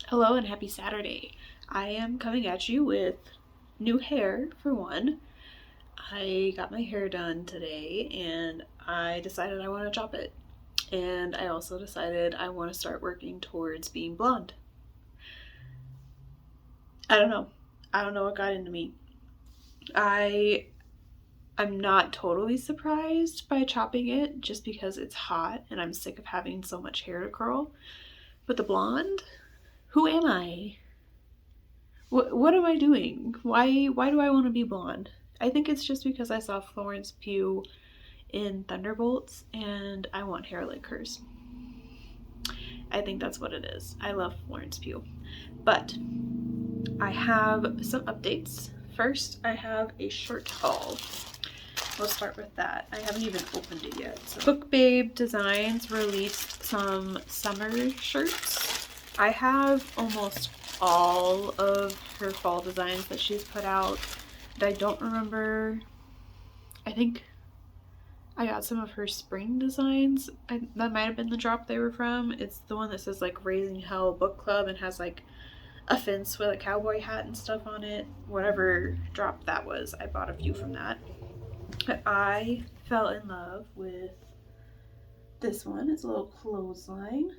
Hello and happy Saturday. I am coming at you with new hair for one. I got my hair done today and I decided I want to chop it. And I also decided I want to start working towards being blonde. I don't know what got into me. I'm not totally surprised by chopping it just because it's hot and I'm sick of having so much hair to curl. But the blonde? Who am I? What am I doing? Why do I want to be blonde? I think it's just because I saw Florence Pugh in Thunderbolts and I want hair like hers. I think that's what it is. I love Florence Pugh. But I have some updates. First, I have a shirt haul. We'll start with that. I haven't even opened it yet. So. Book Babe Designs released some summer shirts. I have almost all of her fall designs that she's put out. But I don't remember. I think I got some of her spring designs. That might have been the drop they were from. It's the one that says like Raising Hell Book Club and has like a fence with a cowboy hat and stuff on it. Whatever drop that was, I bought a few from that. I fell in love with this one. It's a little clothesline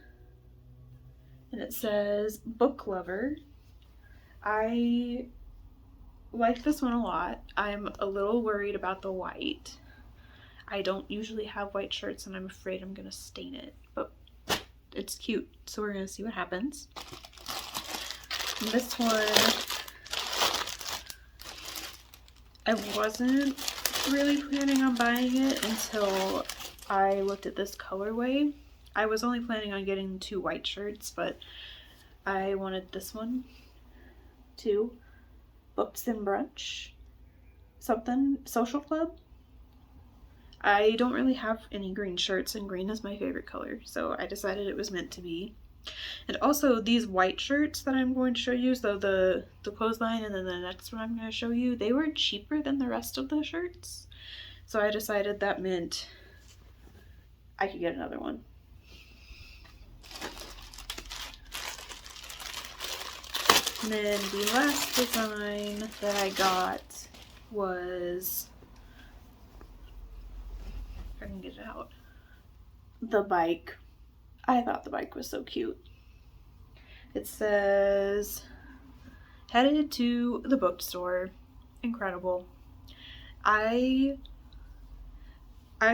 and it says Book Lover. I like this one a lot. I'm a little worried about the white. I don't usually have white shirts and I'm afraid I'm gonna stain it, but it's cute, so we're gonna see what happens. And this one, I wasn't really planning on buying it until I looked at this colorway. I was only planning on getting 2 white shirts, but I wanted this one too. Books and Brunch, something, Social Club. I don't really have any green shirts and green is my favorite color, so I decided it was meant to be. And also these white shirts that I'm going to show you, so the clothesline and then the next one I'm going to show you, they were cheaper than the rest of the shirts. So I decided that meant I could get another one. And then the last design that I got was, if I can get it out, the bike. I thought the bike was so cute. It says, headed to the bookstore. Incredible. I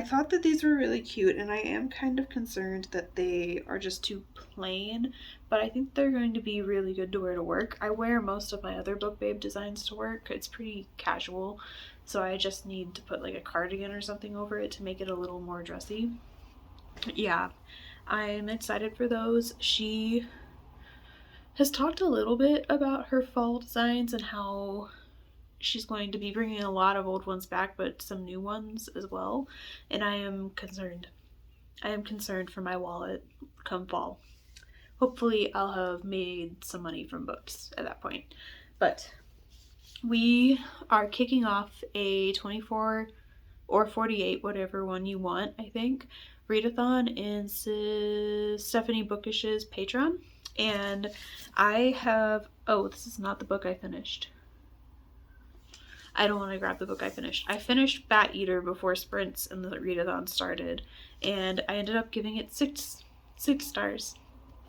thought that these were really cute and I am kind of concerned that they are just too plain, but I think they're going to be really good to wear to work. I wear most of my other Book Babe designs to work. It's pretty casual, so I just need to put like a cardigan or something over it to make it a little more dressy. Yeah, I'm excited for those. She has talked a little bit about her fall designs and how she's going to be bringing a lot of old ones back, but some new ones as well. And I am concerned. I am concerned for my wallet come fall. Hopefully I'll have made some money from books at that point. But we are kicking off a 24 or 48, whatever one you want, I think, readathon in Stephanie Bookish's Patreon. And I have, oh, this is not the book I finished. I don't want to grab the book I finished. I finished Bat Eater before Sprints and the readathon started, and I ended up giving it six stars.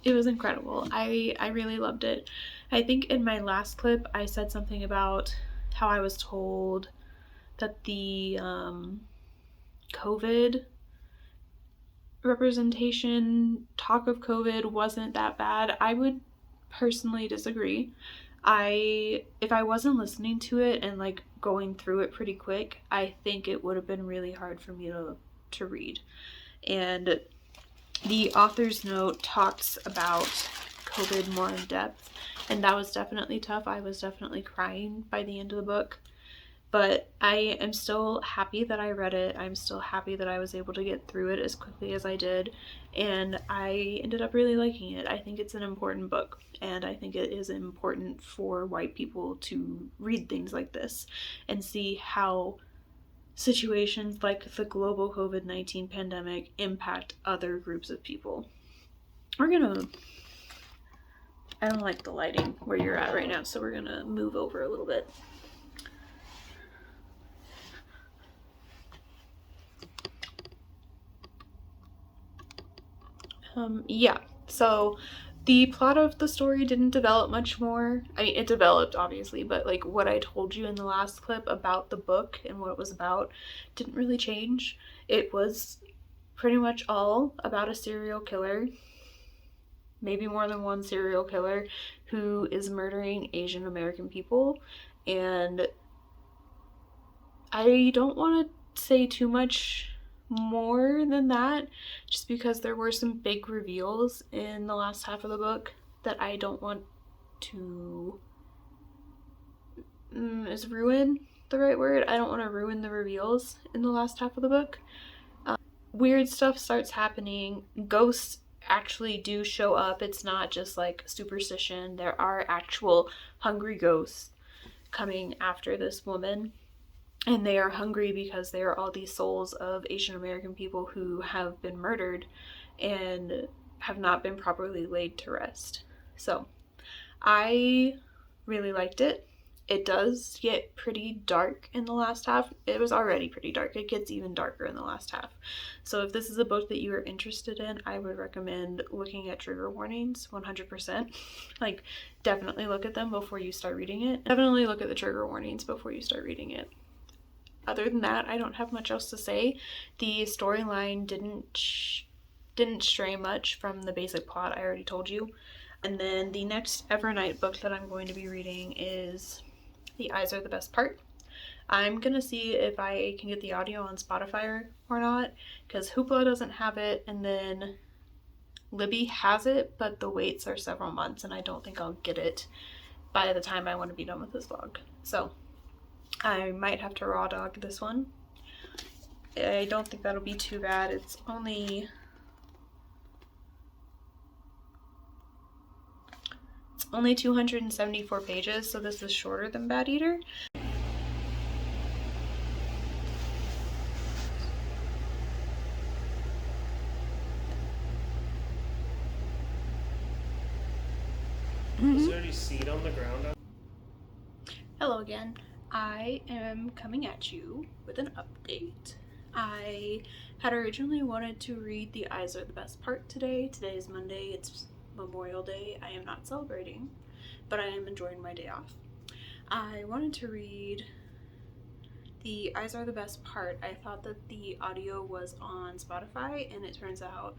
It was incredible. I really loved it. I think in my last clip I said something about how I was told that the COVID representation, talk of COVID wasn't that bad. I would personally disagree. If I wasn't listening to it and like going through it pretty quick, I think it would have been really hard for me to read. And the author's note talks about COVID more in depth, and that was definitely tough. I was definitely crying by the end of the book. But I am still happy that I read it. I'm still happy that I was able to get through it as quickly as I did. And I ended up really liking it. I think it's an important book. And I think it is important for white people to read things like this and see how situations like the global COVID-19 pandemic impact other groups of people. I don't like the lighting where you're at right now, so we're gonna move over a little bit. Yeah, so the plot of the story didn't develop much more. I mean, it developed, obviously, but like what I told you in the last clip about the book and what it was about didn't really change. It was pretty much all about a serial killer, maybe more than one serial killer, who is murdering Asian American people. And I don't want to say too much more than that, just because there were some big reveals in the last half of the book that I don't want to. Is ruin the right word? I don't want to ruin the reveals in the last half of the book. Weird stuff starts happening. Ghosts actually do show up. It's not just like superstition. There are actual hungry ghosts coming after this woman. And they are hungry because they are all these souls of Asian American people who have been murdered and have not been properly laid to rest. So I really liked it. It does get pretty dark in the last half. It was already pretty dark. It gets even darker in the last half. So if this is a book that you are interested in, I would recommend looking at trigger warnings 100%. Like, definitely look at them before you start reading it. Definitely look at the trigger warnings before you start reading it. Other than that, I don't have much else to say. The storyline didn't stray much from the basic plot I already told you. And then the next Evernight book that I'm going to be reading is The Eyes Are the Best Part. I'm going to see if I can get the audio on Spotify or not, because Hoopla doesn't have it, and then Libby has it, but the waits are several months, and I don't think I'll get it by the time I want to be done with this vlog. So I might have to raw dog this one. I don't think that'll be too bad. It's only 274 pages, so this is shorter than Bad Eater. Is there any seed on the ground? Hello again. I am coming at you with an update. I had originally wanted to read The Eyes Are the Best Part today. Today is Monday. It's Memorial Day. I am not celebrating, but I am enjoying my day off. I wanted to read The Eyes Are the Best Part. I thought that the audio was on Spotify, and it turns out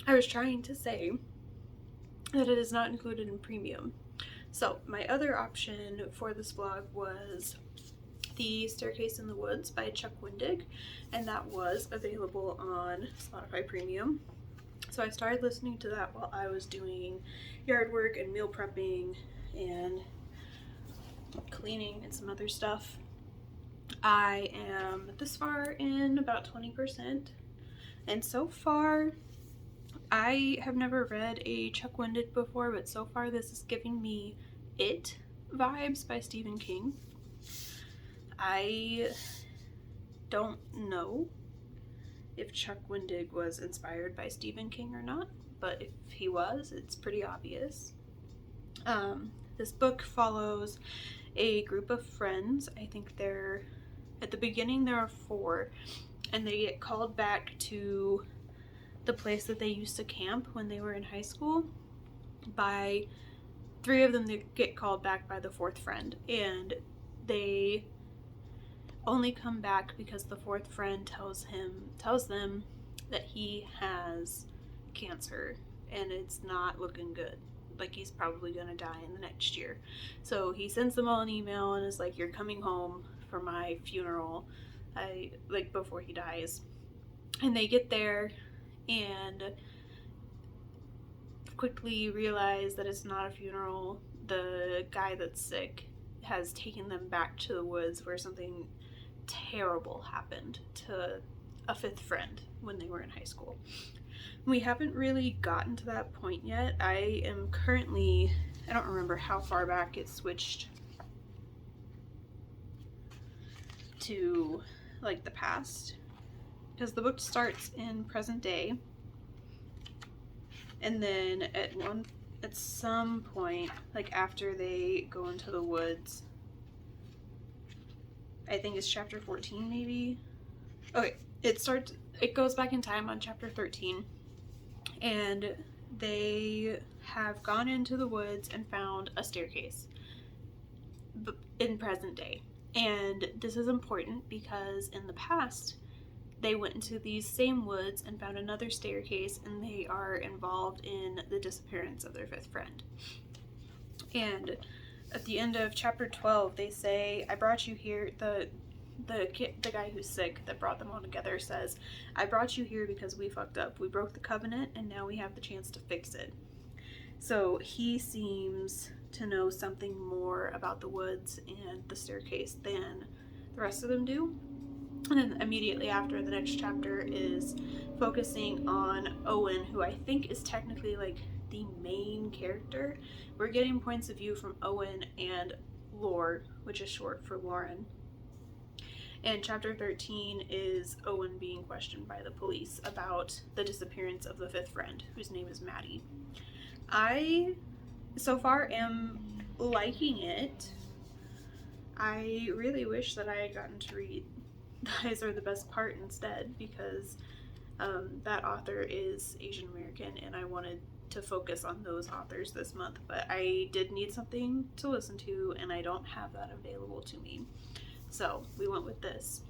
I was trying to say that it is not included in premium. So my other option for this vlog was The Staircase in the Woods by Chuck Wendig, and that was available on Spotify Premium. So I started listening to that while I was doing yard work and meal prepping and cleaning and some other stuff. I am this far in about 20%, and so far I have never read a Chuck Wendig before, but so far this is giving me It vibes by Stephen King. I don't know if Chuck Wendig was inspired by Stephen King or not, but if he was, it's pretty obvious. This book follows a group of friends. I think at the beginning there are 4, and they get called back to the place that they used to camp when they were in high school. By 3 of them, they get called back by the 4th friend, and they only come back because the 4th friend tells them that he has cancer and it's not looking good. Like, he's probably gonna die in the next year. So he sends them all an email and is like, "You're coming home for my funeral, before he dies." And they get there and quickly realize that it's not a funeral. The guy that's sick has taken them back to the woods where something terrible happened to a fifth friend when they were in high school. We haven't really gotten to that point yet. I am currently, I don't remember how far back it switched to, like, the past, because the book starts in present day, and then at some point, like after they go into the woods, I think it's chapter 14 maybe. Okay, it goes back in time on chapter 13, and they have gone into the woods and found a staircase in present day. And this is important because in the past, they went into these same woods and found another staircase, and they are involved in the disappearance of their fifth friend. And at the end of chapter 12, they say, "I brought you here." The guy who's sick that brought them all together says, "I brought you here because we fucked up. We broke the covenant, and now we have the chance to fix it." So he seems to know something more about the woods and the staircase than the rest of them do. And then immediately after, the next chapter is focusing on Owen, who I think is technically like the main character. We're getting points of view from Owen and Lore, which is short for Lauren. And chapter 13 is Owen being questioned by the police about the disappearance of the fifth friend, whose name is Maddie. I, so far, am liking it. I really wish that I had gotten to read Eyes Are the Best Part instead, because that author is Asian American, and I wanted to focus on those authors this month, but I did need something to listen to, and I don't have that available to me. So we went with this.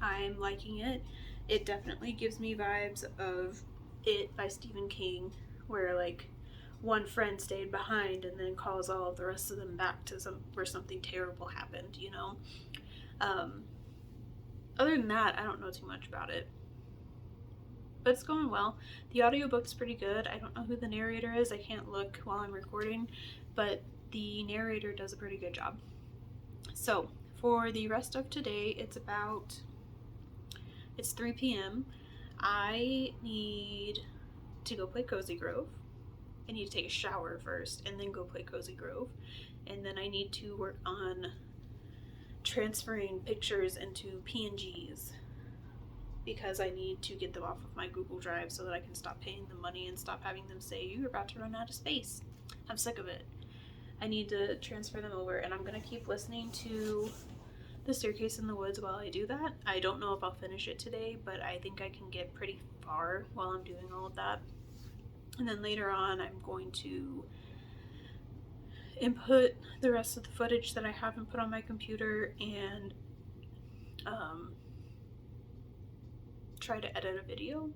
I'm liking it. It definitely gives me vibes of It by Stephen King, where like one friend stayed behind and then calls all of the rest of them back to where something terrible happened, you know? Other than that, I don't know too much about it. But it's going well. The audiobook's pretty good. I don't know who the narrator is. I can't look while I'm recording, but the narrator does a pretty good job. So, for the rest of today, it's 3 p.m. I need to go play Cozy Grove. I need to take a shower first and then go play Cozy Grove. And then I need to work on transferring pictures into PNGs because I need to get them off of my Google Drive so that I can stop paying them money and stop having them say, "You're about to run out of space." I'm sick of it. I need to transfer them over, and I'm going to keep listening to The Staircase in the Woods while I do that. I don't know if I'll finish it today, but I think I can get pretty far while I'm doing all of that. And then later on, I'm going to input the rest of the footage that I haven't put on my computer and try to edit a video,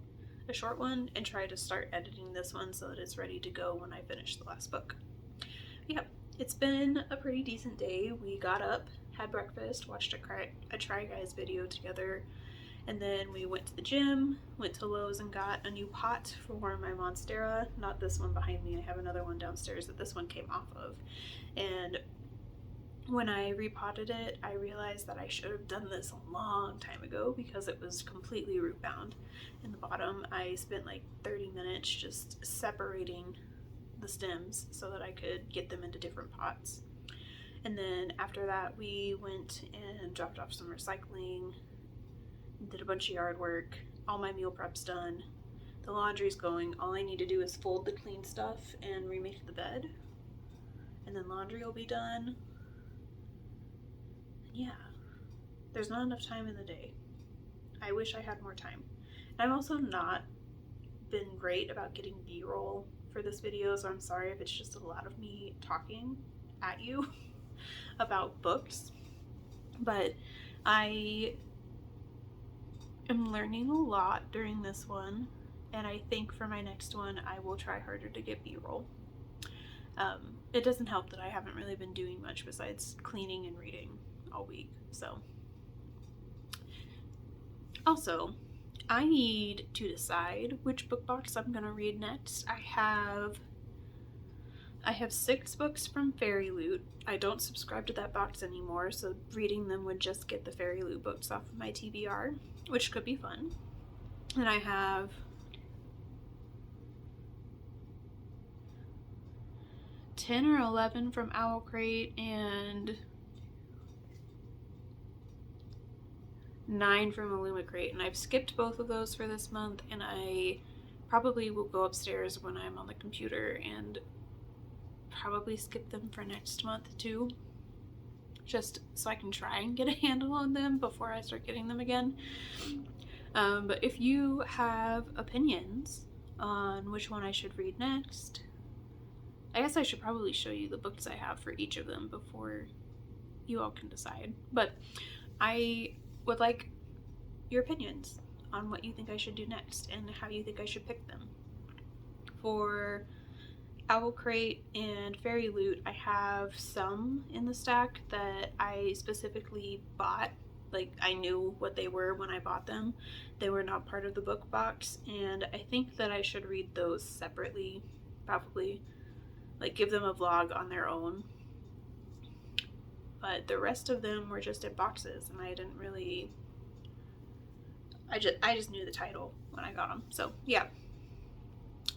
a short one, and try to start editing this one so that it's ready to go when I finish the last book. Yeah, it's been a pretty decent day. We got up, had breakfast, watched a Try Guys video together, and then we went to the gym, went to Lowe's and got a new pot for my Monstera. Not this one behind me, I have another one downstairs that this one came off of. And when I repotted it, I realized that I should have done this a long time ago because it was completely root bound in the bottom. I spent like 30 minutes just separating the stems so that I could get them into different pots. And then after that, we went and dropped off some recycling, did a bunch of yard work. All my meal prep's done. The laundry's going. All I need to do is fold the clean stuff and remake the bed. And then laundry will be done. Yeah, there's not enough time in the day. I wish I had more time. I've also not been great about getting B-roll for this video, so I'm sorry if it's just a lot of me talking at you about books. But I am learning a lot during this one, and I think for my next one I will try harder to get B-roll. It doesn't help that I haven't really been doing much besides cleaning and reading all week, so. Also, I need to decide which book box I'm gonna read next. I have 6 books from Fairy Loot. I don't subscribe to that box anymore, so reading them would just get the Fairy Loot books off of my TBR, which could be fun. And I have 10 or 11 from Owl Crate and 9 from Illumicrate, and I've skipped both of those for this month, and I probably will go upstairs when I'm on the computer and probably skip them for next month too, just so I can try and get a handle on them before I start getting them again. But if you have opinions on which one I should read next, I guess I should probably show you the books I have for each of them before you all can decide. But I would like your opinions on what you think I should do next and how you think I should pick them. For Owl Crate and Fairy Loot, I have some in the stack that I specifically bought. Like, I knew what they were when I bought them. They were not part of the book box, and I think that I should read those separately, probably. Like, give them a vlog on their own. But the rest of them were just in boxes, and I didn't really... I just knew the title when I got them. So, yeah.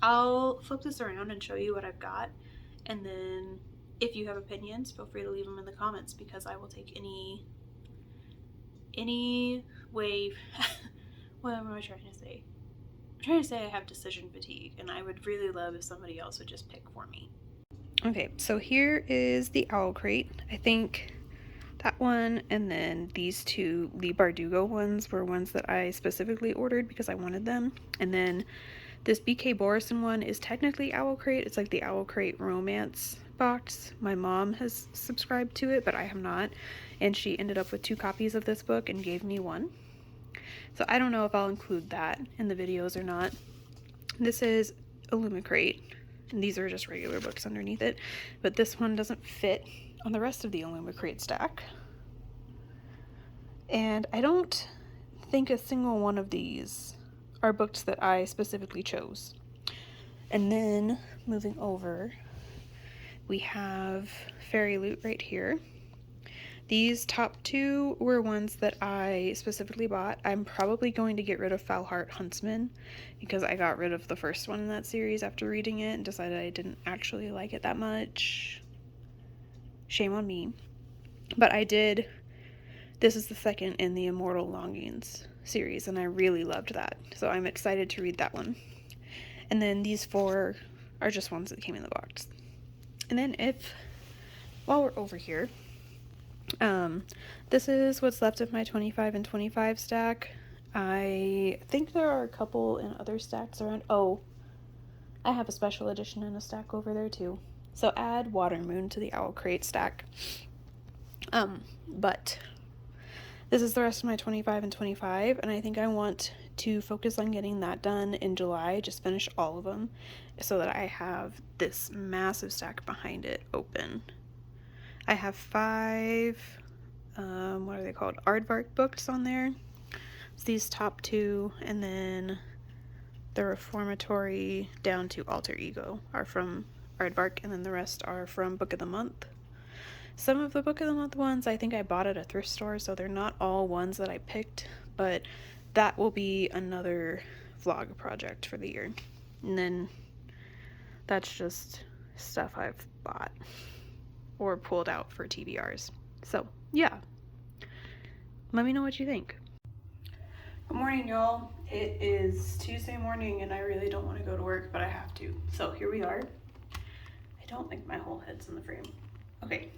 I'll flip this around and show you what I've got, and then if you have opinions, feel free to leave them in the comments, because I will take any way... What am I trying to say? I'm trying to say I have decision fatigue, and I would really love if somebody else would just pick for me. Okay, so here is the Owl Crate. I think that one and then these 2 Lee Bardugo ones were ones that I specifically ordered because I wanted them. And then this BK Borison one is technically Owl Crate. It's like the Owl Crate romance box. My mom has subscribed to it, but I have not. And she ended up with 2 copies of this book and gave me one. So I don't know if I'll include that in the videos or not. This is Illumicrate, and these are just regular books underneath it. But this one doesn't fit on the rest of the Illumicrate stack. And I don't think a single one of these are books that I specifically chose. And then moving over, we have Fairy Loot right here. These top 2 were ones that I specifically bought. I'm probably going to get rid of Foulheart Huntsman because I got rid of the first one in that series after reading it and decided I didn't actually like it that much. Shame on me. But I did. This is the second in the Immortal Longings series, and I really loved that. So I'm excited to read that one. And then these 4 are just ones that came in the box. And then while we're over here, this is what's left of my 25 and 25 stack. I think there are a couple in other stacks around. Oh, I have a special edition in a stack over there too. So add Watermoon to the Owl Crate stack. But this is the rest of my 25 and 25, and I think I want to focus on getting that done in July, just finish all of them, so that I have this massive stack behind it open. I have 5, what are they called? Aardvark books on there. It's these top 2, and then the Reformatory down to Alter Ego are from Aardvark, and then the rest are from Book of the Month. Some of the Book of the Month ones I think I bought at a thrift store, so they're not all ones that I picked, but that will be another vlog project for the year. And then that's just stuff I've bought or pulled out for TBRs. So, yeah. Let me know what you think. Good morning, y'all. It is Tuesday morning, and I really don't want to go to work, but I have to. So, here we are. I don't think my whole head's in the frame. Okay,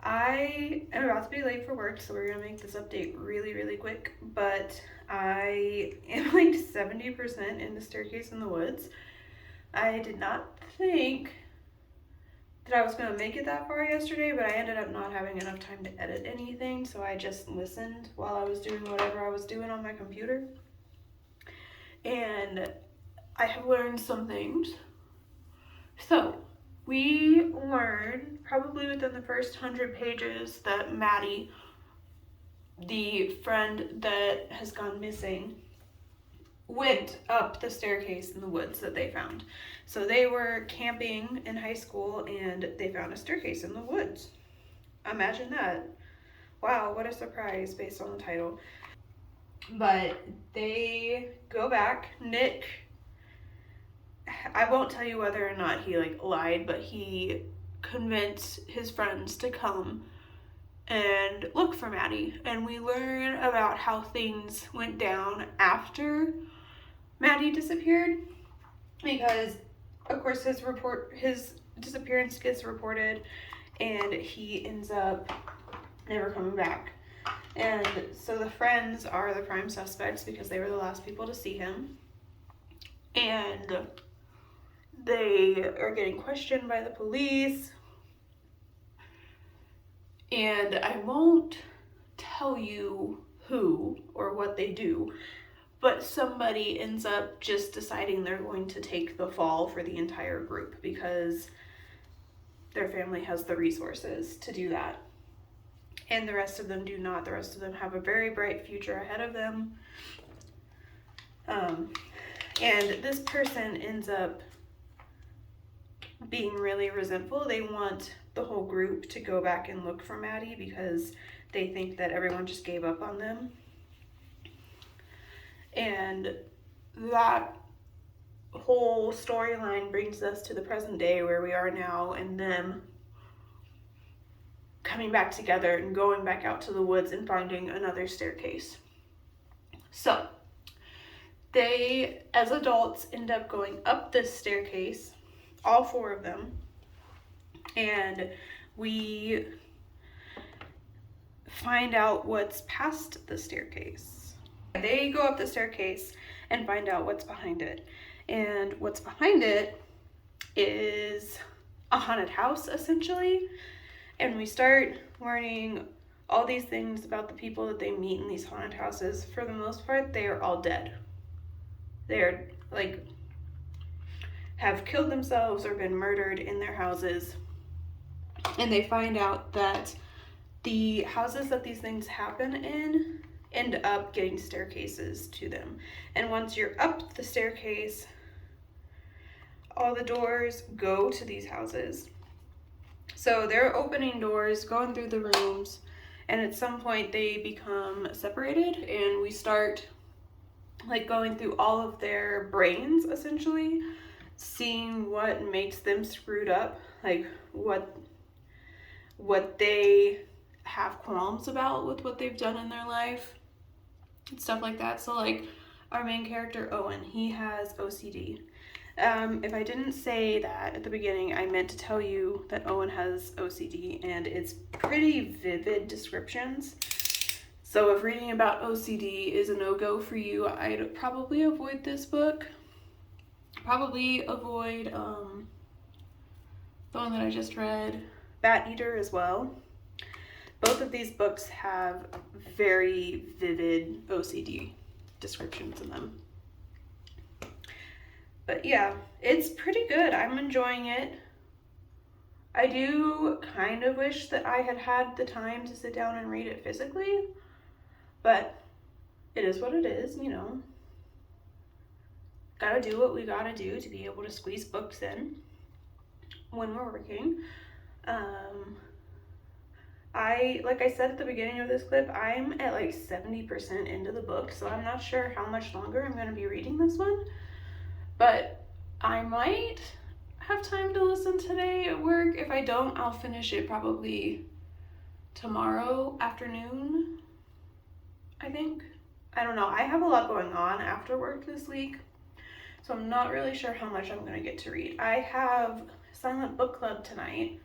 I am about to be late for work, so we're gonna make this update really, really quick, but I am like 70% in the Staircase in the Woods. I did not think that I was going to make it that far yesterday, but I ended up not having enough time to edit anything, so I just listened while I was doing whatever I was doing on my computer. And I have learned some things. So, we learned probably within the first 100 pages that Maddie, the friend that has gone missing, went up the staircase in the woods that they found. So they were camping in high school and they found a staircase in the woods. Imagine that. Wow, what a surprise based on the title. But they go back. Nick, I won't tell you whether or not he lied, but he convinced his friends to come and look for Maddie. And we learn about how things went down after Maddie disappeared, because of course his disappearance gets reported and he ends up never coming back. And so the friends are the prime suspects because they were the last people to see him. And they are getting questioned by the police. And I won't tell you who or what they do, but somebody ends up just deciding they're going to take the fall for the entire group because their family has the resources to do that. And the rest of them do not. The rest of them have a very bright future ahead of them. And this person ends up being really resentful. They want the whole group to go back and look for Maddie because they think that everyone just gave up on them. And that whole storyline brings us to the present day where we are now, and them coming back together and going back out to the woods and finding another staircase. So they, as adults, end up going up this staircase, all four of them, and we find out what's past the staircase. They go up the staircase and find out what's behind it. And what's behind it is a haunted house, essentially. And we start learning all these things about the people that they meet in these haunted houses. For the most part, they are all dead. They're have killed themselves or been murdered in their houses. And they find out that the houses that these things happen in end up getting staircases to them. And once you're up the staircase, all the doors go to these houses. So they're opening doors, going through the rooms, and at some point they become separated, and we start going through all of their brains, essentially, seeing what makes them screwed up, what they have qualms about with what they've done in their life, and stuff like that. So our main character, Owen, he has OCD. If I didn't say that at the beginning, I meant to tell you that Owen has OCD, and it's pretty vivid descriptions. So if reading about OCD is a no-go for you, I'd probably avoid this book. Probably avoid the one that I just read, Bat Eater, as well. Both of these books have very vivid OCD descriptions in them. But yeah, it's pretty good. I'm enjoying it. I do kind of wish that I had had the time to sit down and read it physically, but it is what it is, Gotta do what we gotta do to be able to squeeze books in when we're working. Like I said at the beginning of this clip, I'm at 70% into the book, so I'm not sure how much longer I'm going to be reading this one. But I might have time to listen today at work. If I don't, I'll finish it probably tomorrow afternoon, I think. I don't know. I have a lot going on after work this week, so I'm not really sure how much I'm going to get to read. I have silent book club tonight,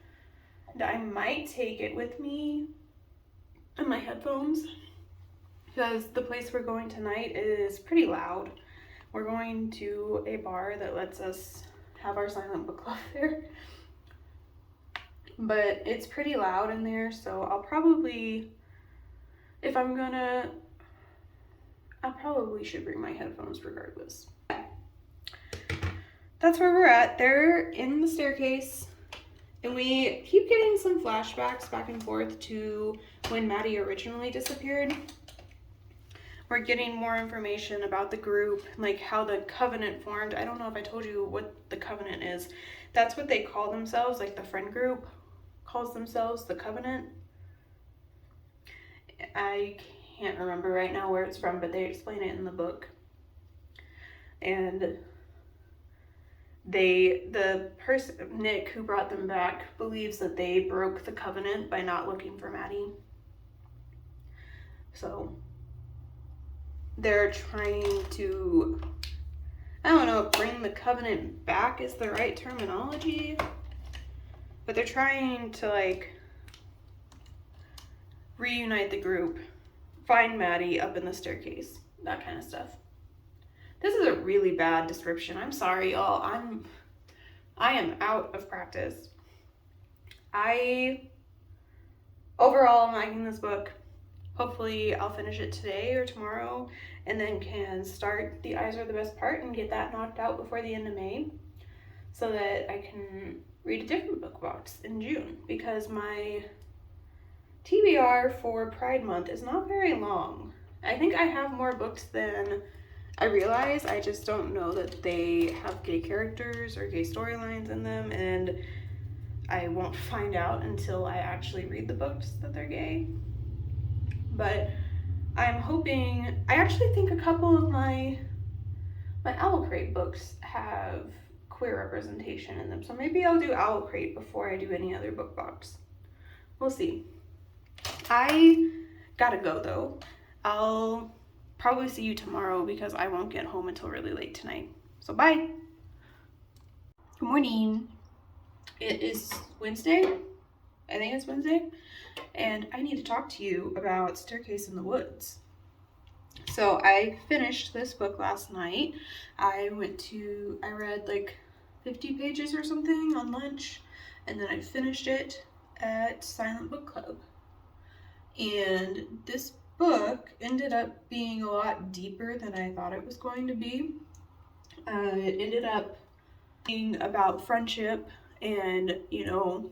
and I might take it with me in my headphones because the place we're going tonight is pretty loud. We're going to a bar that lets us have our silent book club there. but it's pretty loud in there, so I'll probably, if I'm gonna, I probably should bring my headphones regardless. That's where we're at. They're in the staircase, and we keep getting some flashbacks back and forth to when Maddie originally disappeared. We're getting more information about the group, like how the covenant formed. I don't know if I told you what the covenant is. That's what they call themselves, like the friend group calls themselves the covenant. I can't remember right now where it's from, but they explain it in the book. And the person, Nick, who brought them back, believes that they broke the covenant by not looking for Maddie. So they're trying to, I don't know if bring the covenant back is the right terminology, but they're trying to like reunite the group, find Maddie up in the staircase, that kind of stuff. This is a really bad description. I'm sorry, y'all. I am out of practice. Overall, I'm liking this book. Hopefully I'll finish it today or tomorrow and then can start The Eyes Are the Best Part and get that knocked out before the end of May so that I can read a different book box in June, because my TBR for Pride Month is not very long. I think I have more books than I realize. I just don't know that they have gay characters or gay storylines in them, and I won't find out until I actually read the books that they're gay. But I'm hoping, I actually think a couple of my Owl Crate books have queer representation in them, so maybe I'll do Owl Crate before I do any other book box. We'll see. I gotta go though. I'll probably see you tomorrow because I won't get home until really late tonight. So bye. Good morning. It is Wednesday. I think it's Wednesday. And I need to talk to you about Staircase in the Woods. So I finished this book last night. I read like 50 pages or something on lunch, and then I finished it at Silent Book Club. And this book ended up being a lot deeper than I thought it was going to be. It ended up being about friendship and, you know,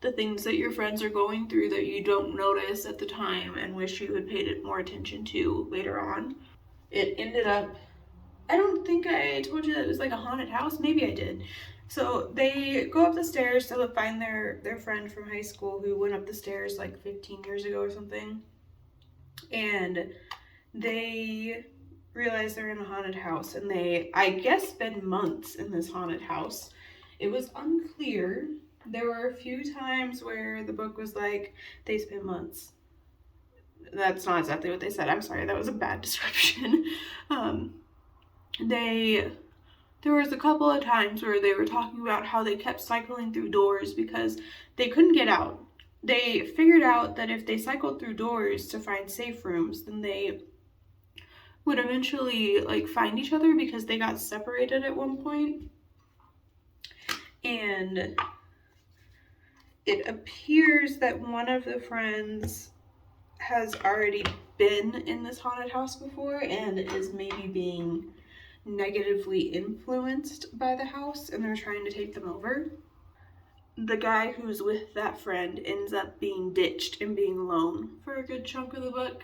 the things that your friends are going through that you don't notice at the time and wish you had paid it more attention to later on. It ended up, I don't think I told you that it was like a haunted house. Maybe I did. So they go up the stairs to find their friend from high school who went up the stairs like 15 years ago or something. And they realize they're in a haunted house, and they, I guess, spend months in this haunted house. It was unclear. There were a few times where the book was like, they spent months. That's not exactly what they said. I'm sorry, that was a bad description. There was a couple of times where they were talking about how they kept cycling through doors because they couldn't get out. They figured out that if they cycled through doors to find safe rooms, then they would eventually like find each other because they got separated at one point. And it appears that one of the friends has already been in this haunted house before and is maybe being negatively influenced by the house, and they're trying to take them over. The guy who's with that friend ends up being ditched and being alone for a good chunk of the book.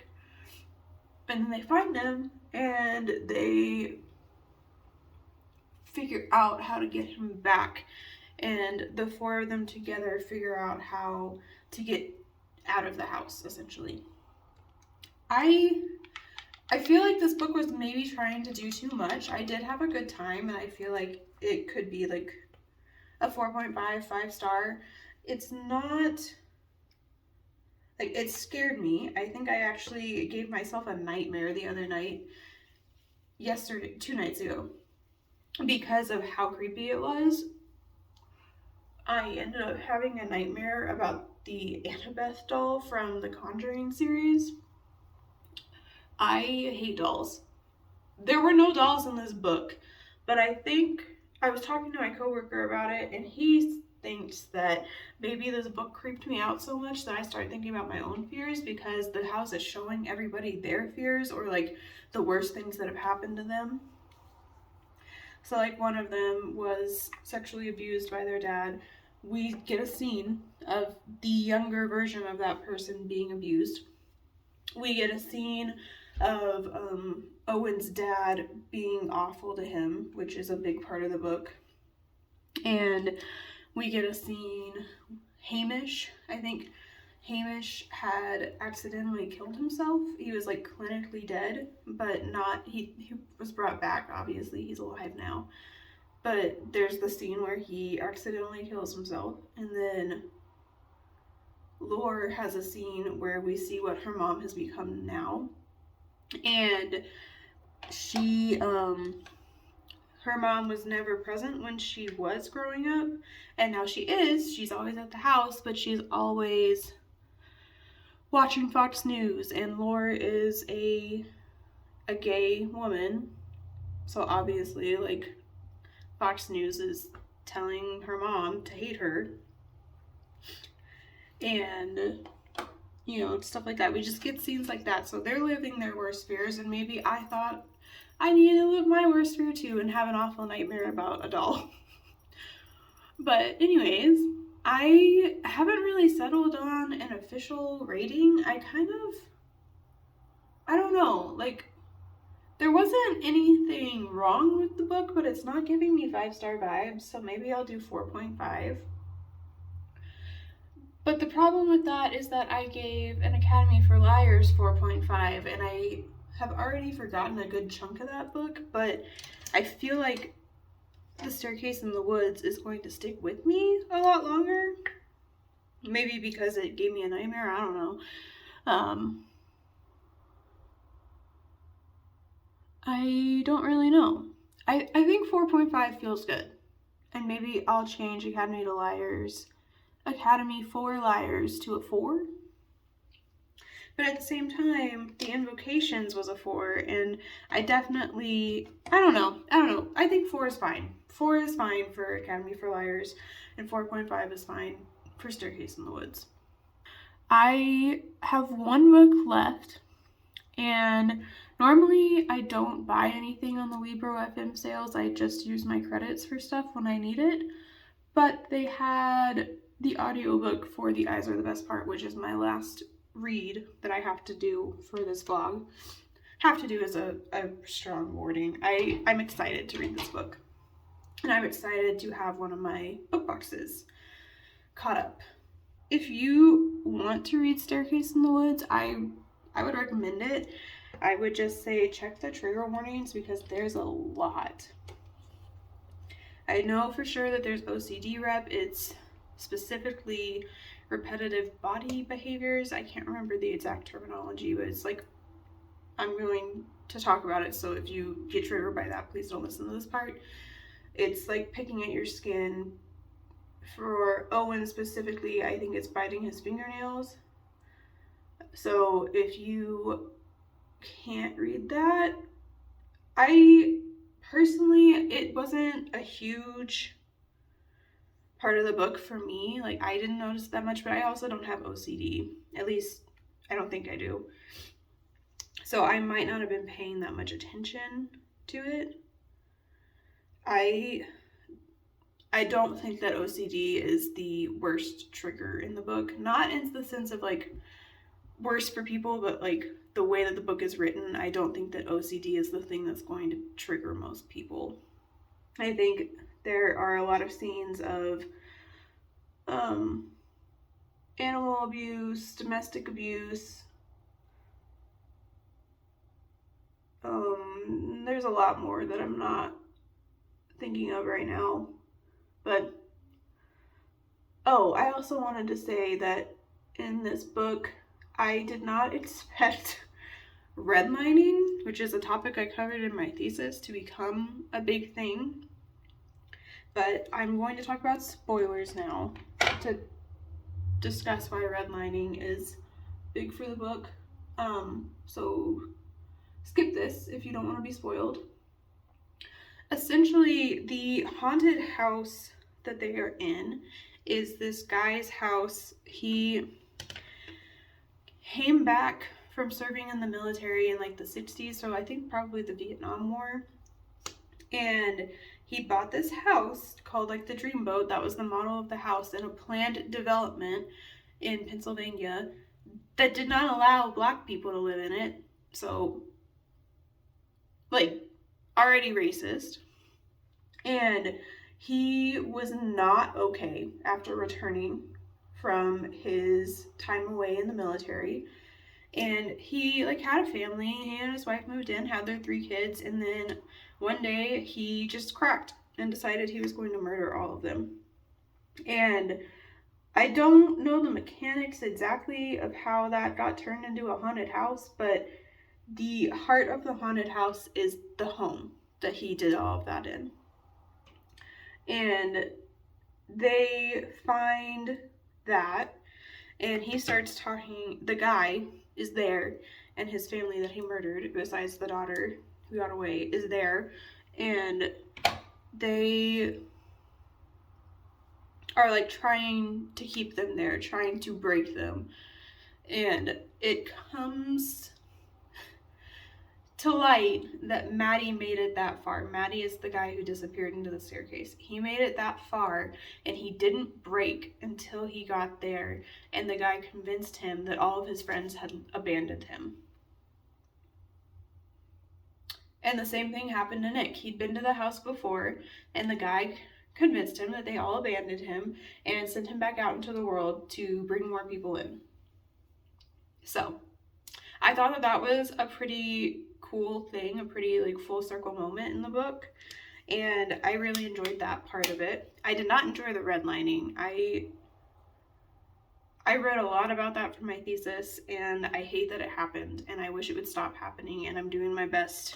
And then they find them and they figure out how to get him back. And the four of them together figure out how to get out of the house, essentially. I feel like this book was maybe trying to do too much. I did have a good time, and I feel like it could be like a 4.5, 5-star. It's not, like, it scared me. I think I actually gave myself a nightmare the other night, 2 nights ago, because of how creepy it was. I ended up having a nightmare about the Annabeth doll from the Conjuring series. I hate dolls. There were no dolls in this book, but I think I was talking to my coworker about it, and he thinks that maybe this book creeped me out so much that I started thinking about my own fears, because the house is showing everybody their fears, or like the worst things that have happened to them. So like one of them was sexually abused by their dad. We get a scene of the younger version of that person being abused. We get a scene of Owen's dad being awful to him, which is a big part of the book. And we get a scene, Hamish, I think Hamish had accidentally killed himself. He was like clinically dead, but not, he was brought back, obviously, he's alive now. But there's the scene where he accidentally kills himself, and then Lore has a scene where we see what her mom has become now. And she, her mom was never present when she was growing up, and now she is. She's always at the house, but she's always watching Fox News, and Lore is a gay woman, so obviously, like, Fox News is telling her mom to hate her, and, you know, stuff like that. We just get scenes like that, so they're living their worst fears, and maybe I thought I needed to live my worst fear too and have an awful nightmare about a doll. But anyways, I haven't really settled on an official rating. I don't know, like, there wasn't anything wrong with the book, but it's not giving me 5-star vibes, so maybe I'll do 4.5. But the problem with that is that I gave An Academy for Liars 4.5, and I have already forgotten a good chunk of that book, but I feel like The Staircase in the Woods is going to stick with me a lot longer. Maybe because it gave me a nightmare, I don't know. I don't really know. I think 4.5 feels good. And maybe I'll change Academy for Liars to a 4. But at the same time, The Invocations was a 4, and I don't know. I think 4 is fine. 4 is fine for Academy for Liars, and 4.5 is fine for Staircase in the Woods. I have one book left, and normally I don't buy anything on the Libro FM sales. I just use my credits for stuff when I need it. But they had the audiobook for The Eyes Are the Best Part, which is my last read that I have to do for this vlog. Have to do is a strong wording. I'm excited to read this book. And I'm excited to have one of my book boxes caught up. If you want to read Staircase in the Woods, I would recommend it. I would just say check the trigger warnings, because there's a lot. I know for sure that there's OCD rep. It's specifically repetitive body behaviors. I can't remember the exact terminology, but it's like, I'm going to talk about it, so if you get triggered by that, please don't listen to this part. It's like picking at your skin. For Owen specifically, I think it's biting his fingernails. So if you can't read that, I personally, it wasn't a huge part of the book for me. Like, I didn't notice that much, but I also don't have OCD. At least, I don't think I do. So I might not have been paying that much attention to it. I don't think that OCD is the worst trigger in the book. Not in the sense of, like, worse for people, but, like, the way that the book is written, I don't think that OCD is the thing that's going to trigger most people. I think there are a lot of scenes of animal abuse, domestic abuse. There's a lot more that I'm not thinking of right now. But, I also wanted to say that in this book, I did not expect redlining, which is a topic I covered in my thesis, to become a big thing. But I'm going to talk about spoilers now to discuss why redlining is big for the book. So skip this if you don't want to be spoiled. Essentially, the haunted house that they are in is this guy's house. He came back from serving in the military in like the 60s, so I think probably the Vietnam War. And he bought this house called like the Dreamboat. That was the model of the house in a planned development in Pennsylvania that did not allow black people to live in it. So, like, already racist. And he was not okay after returning from his time away in the military. And he like had a family. He and his wife moved in, had their 3 kids, and then one day he just cracked and decided he was going to murder all of them. And I don't know the mechanics exactly of how that got turned into a haunted house, but the heart of the haunted house is the home that he did all of that in. And they find that, and he starts talking. The guy is there, and his family that he murdered, besides the daughter who got away, is there, and they are like trying to keep them there, trying to break them. And it comes to light that Maddie made it that far. Maddie is the guy who disappeared into the staircase. He made it that far, and he didn't break until he got there, and the guy convinced him that all of his friends had abandoned him. And the same thing happened to Nick. He'd been to the house before, and the guy convinced him that they all abandoned him and sent him back out into the world to bring more people in. So, I thought that that was a pretty cool thing, a pretty like full circle moment in the book, and I really enjoyed that part of it. I did not enjoy the redlining. I read a lot about that for my thesis, and I hate that it happened, and I wish it would stop happening, and I'm doing my best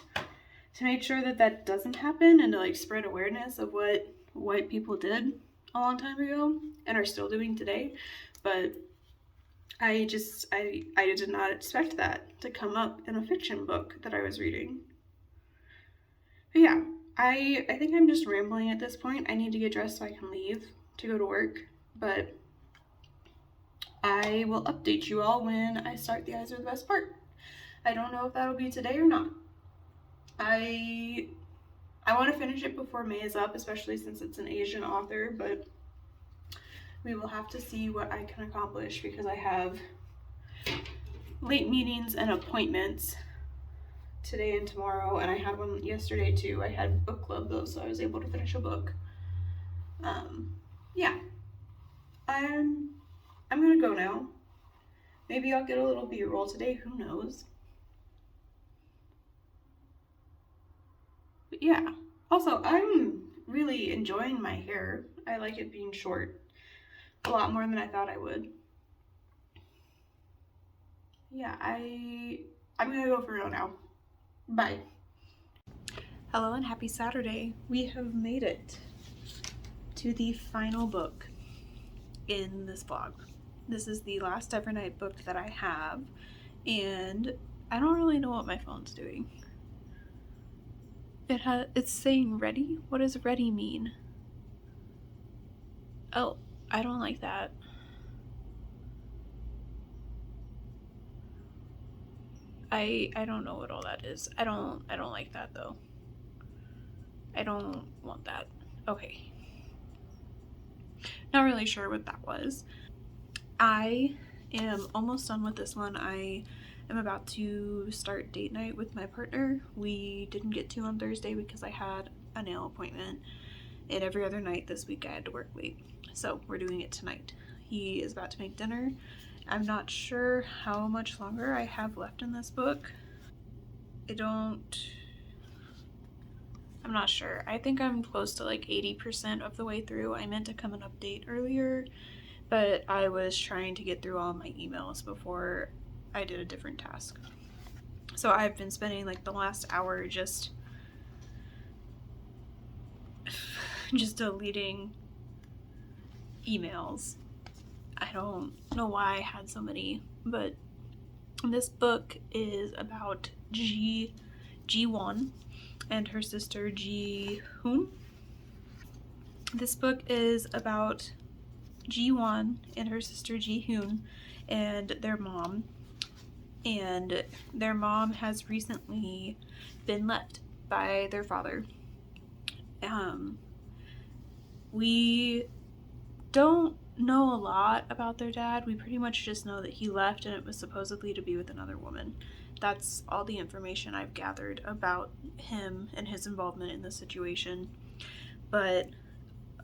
to make sure that that doesn't happen and to like spread awareness of what white people did a long time ago and are still doing today. But I did not expect that to come up in a fiction book that I was reading. But yeah, I think I'm just rambling at this point. I need to get dressed so I can leave to go to work, but I will update you all when I start The Eyes Are the Best Part. I don't know if that'll be today or not. I want to finish it before May is up, especially since it's an Asian author, but we will have to see what I can accomplish because I have late meetings and appointments today and tomorrow, and I had one yesterday too. I had book club though, so I was able to finish a book. Yeah, I'm gonna go now. Maybe I'll get a little B-roll today, who knows. But yeah, also I'm really enjoying my hair. I like it being short a lot more than I thought I would. Yeah, I'm gonna go for real now. Bye. Hello and happy Saturday. We have made it to the final book in this vlog. This is the last Evernight book that I have, and I don't really know what my phone's doing. It's saying ready? What does ready mean? Oh, I don't like that. I don't know what all that is. I don't like that though. I don't want that. Okay. Not really sure what that was. I am almost done with this one. I am about to start date night with my partner. We didn't get to on Thursday because I had a nail appointment, and every other night this week I had to work late. So we're doing it tonight. He is about to make dinner. I'm not sure how much longer I have left in this book. I'm not sure. I think I'm close to like 80% of the way through. I meant to come and update earlier, but I was trying to get through all my emails before I did a different task. So I've been spending like the last hour just deleting emails. I don't know why I had so many, but this book is about Ji-won and her sister Ji-hoon. This book is about Ji-won and her sister Ji-hoon and their mom. And their mom has recently been left by their father. We don't know a lot about their dad. We pretty much just know that he left and it was supposedly to be with another woman. That's all the information I've gathered about him and his involvement in the situation. But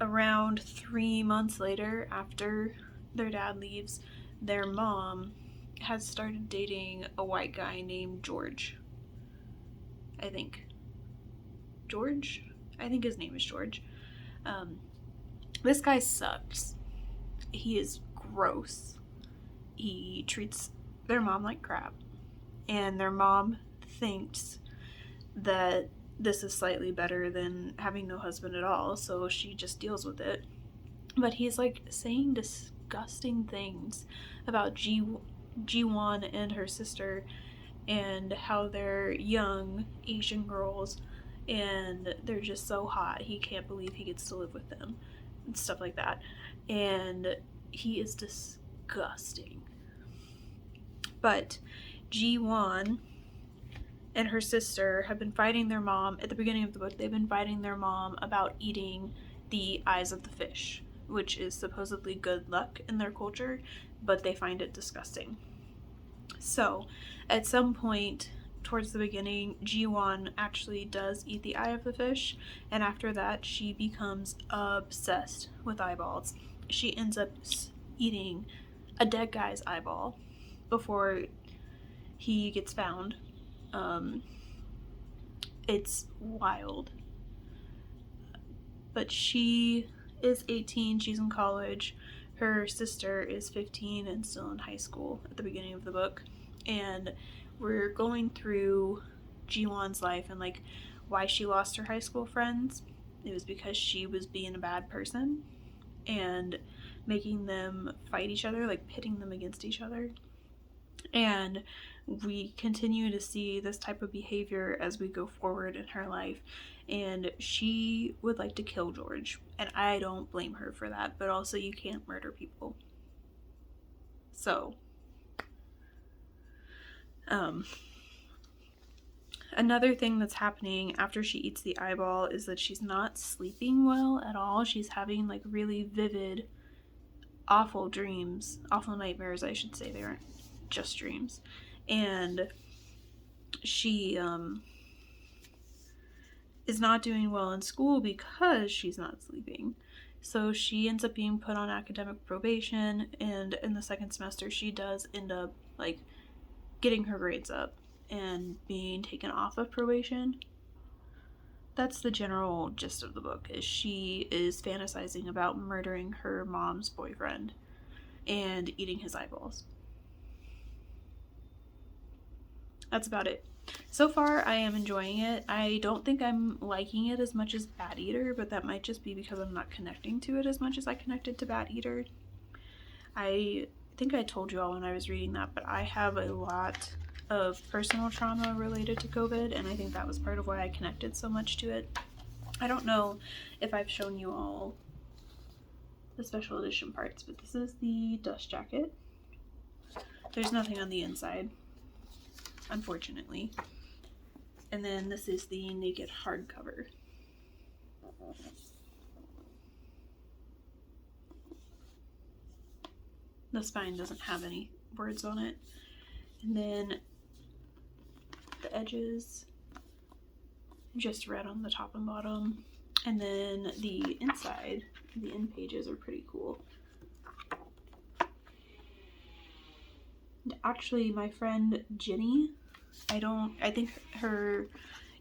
around 3 months later, after their dad leaves, their mom has started dating a white guy named George. I think. George? I think his name is George. This guy sucks. He is gross. He treats their mom like crap. And their mom thinks that this is slightly better than having no husband at all, so she just deals with it. But he's like saying disgusting things about Ji-won and her sister and how they're young Asian girls and they're just so hot. He can't believe he gets to live with them and stuff like that. And he is disgusting. But Ji-won and her sister have been fighting their mom. At the beginning of the book, they've been fighting their mom about eating the eyes of the fish, which is supposedly good luck in their culture, but they find it disgusting. So, at some point towards the beginning, Ji-won actually does eat the eye of the fish, and after that, she becomes obsessed with eyeballs. She ends up eating a dead guy's eyeball before he gets found. It's wild. But she is 18, she's in college. Her sister is 15 and still in high school at the beginning of the book. And we're going through Ji-won's life and like why she lost her high school friends. It was because she was being a bad person and making them fight each other, like pitting them against each other. And we continue to see this type of behavior as we go forward in her life. And she would like to kill George. And I don't blame her for that. But also, you can't murder people. So, another thing that's happening after she eats the eyeball is that she's not sleeping well at all. She's having like really vivid, awful dreams. Awful nightmares, I should say. They aren't just dreams. And she is not doing well in school because she's not sleeping. So she ends up being put on academic probation, and in the second semester she does end up like getting her grades up and being taken off of probation. That's the general gist of the book, is she is fantasizing about murdering her mom's boyfriend and eating his eyeballs. That's about it. So far, I am enjoying it. I don't think I'm liking it as much as Bad Eater, but that might just be because I'm not connecting to it as much as I connected to Bad Eater. I think I told you all when I was reading that, but I have a lot of personal trauma related to COVID, and I think that was part of why I connected so much to it. I don't know if I've shown you all the special edition parts, but this is the dust jacket. There's nothing on the inside, unfortunately. And then this is the naked hardcover. The spine doesn't have any words on it. And then the edges, just red on the top and bottom. And then the inside, the end pages are pretty cool. Actually, my friend Jenny, I think her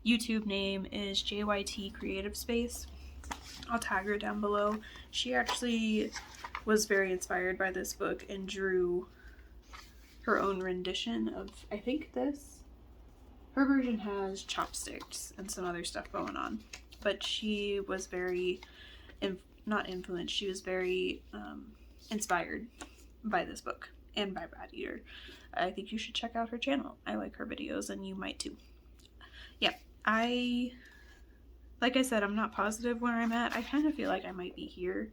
YouTube name is JYT Creative Space. I'll tag her down below. She actually was very inspired by this book and drew her own rendition of, I think this. Her version has chopsticks and some other stuff going on. But she was very, not influenced, she was very inspired by this book and by Bad Eater. I think you should check out her channel. I like her videos and you might too. Yeah, I Like I said, I'm not positive where I'm at. I kind of feel like I might be here.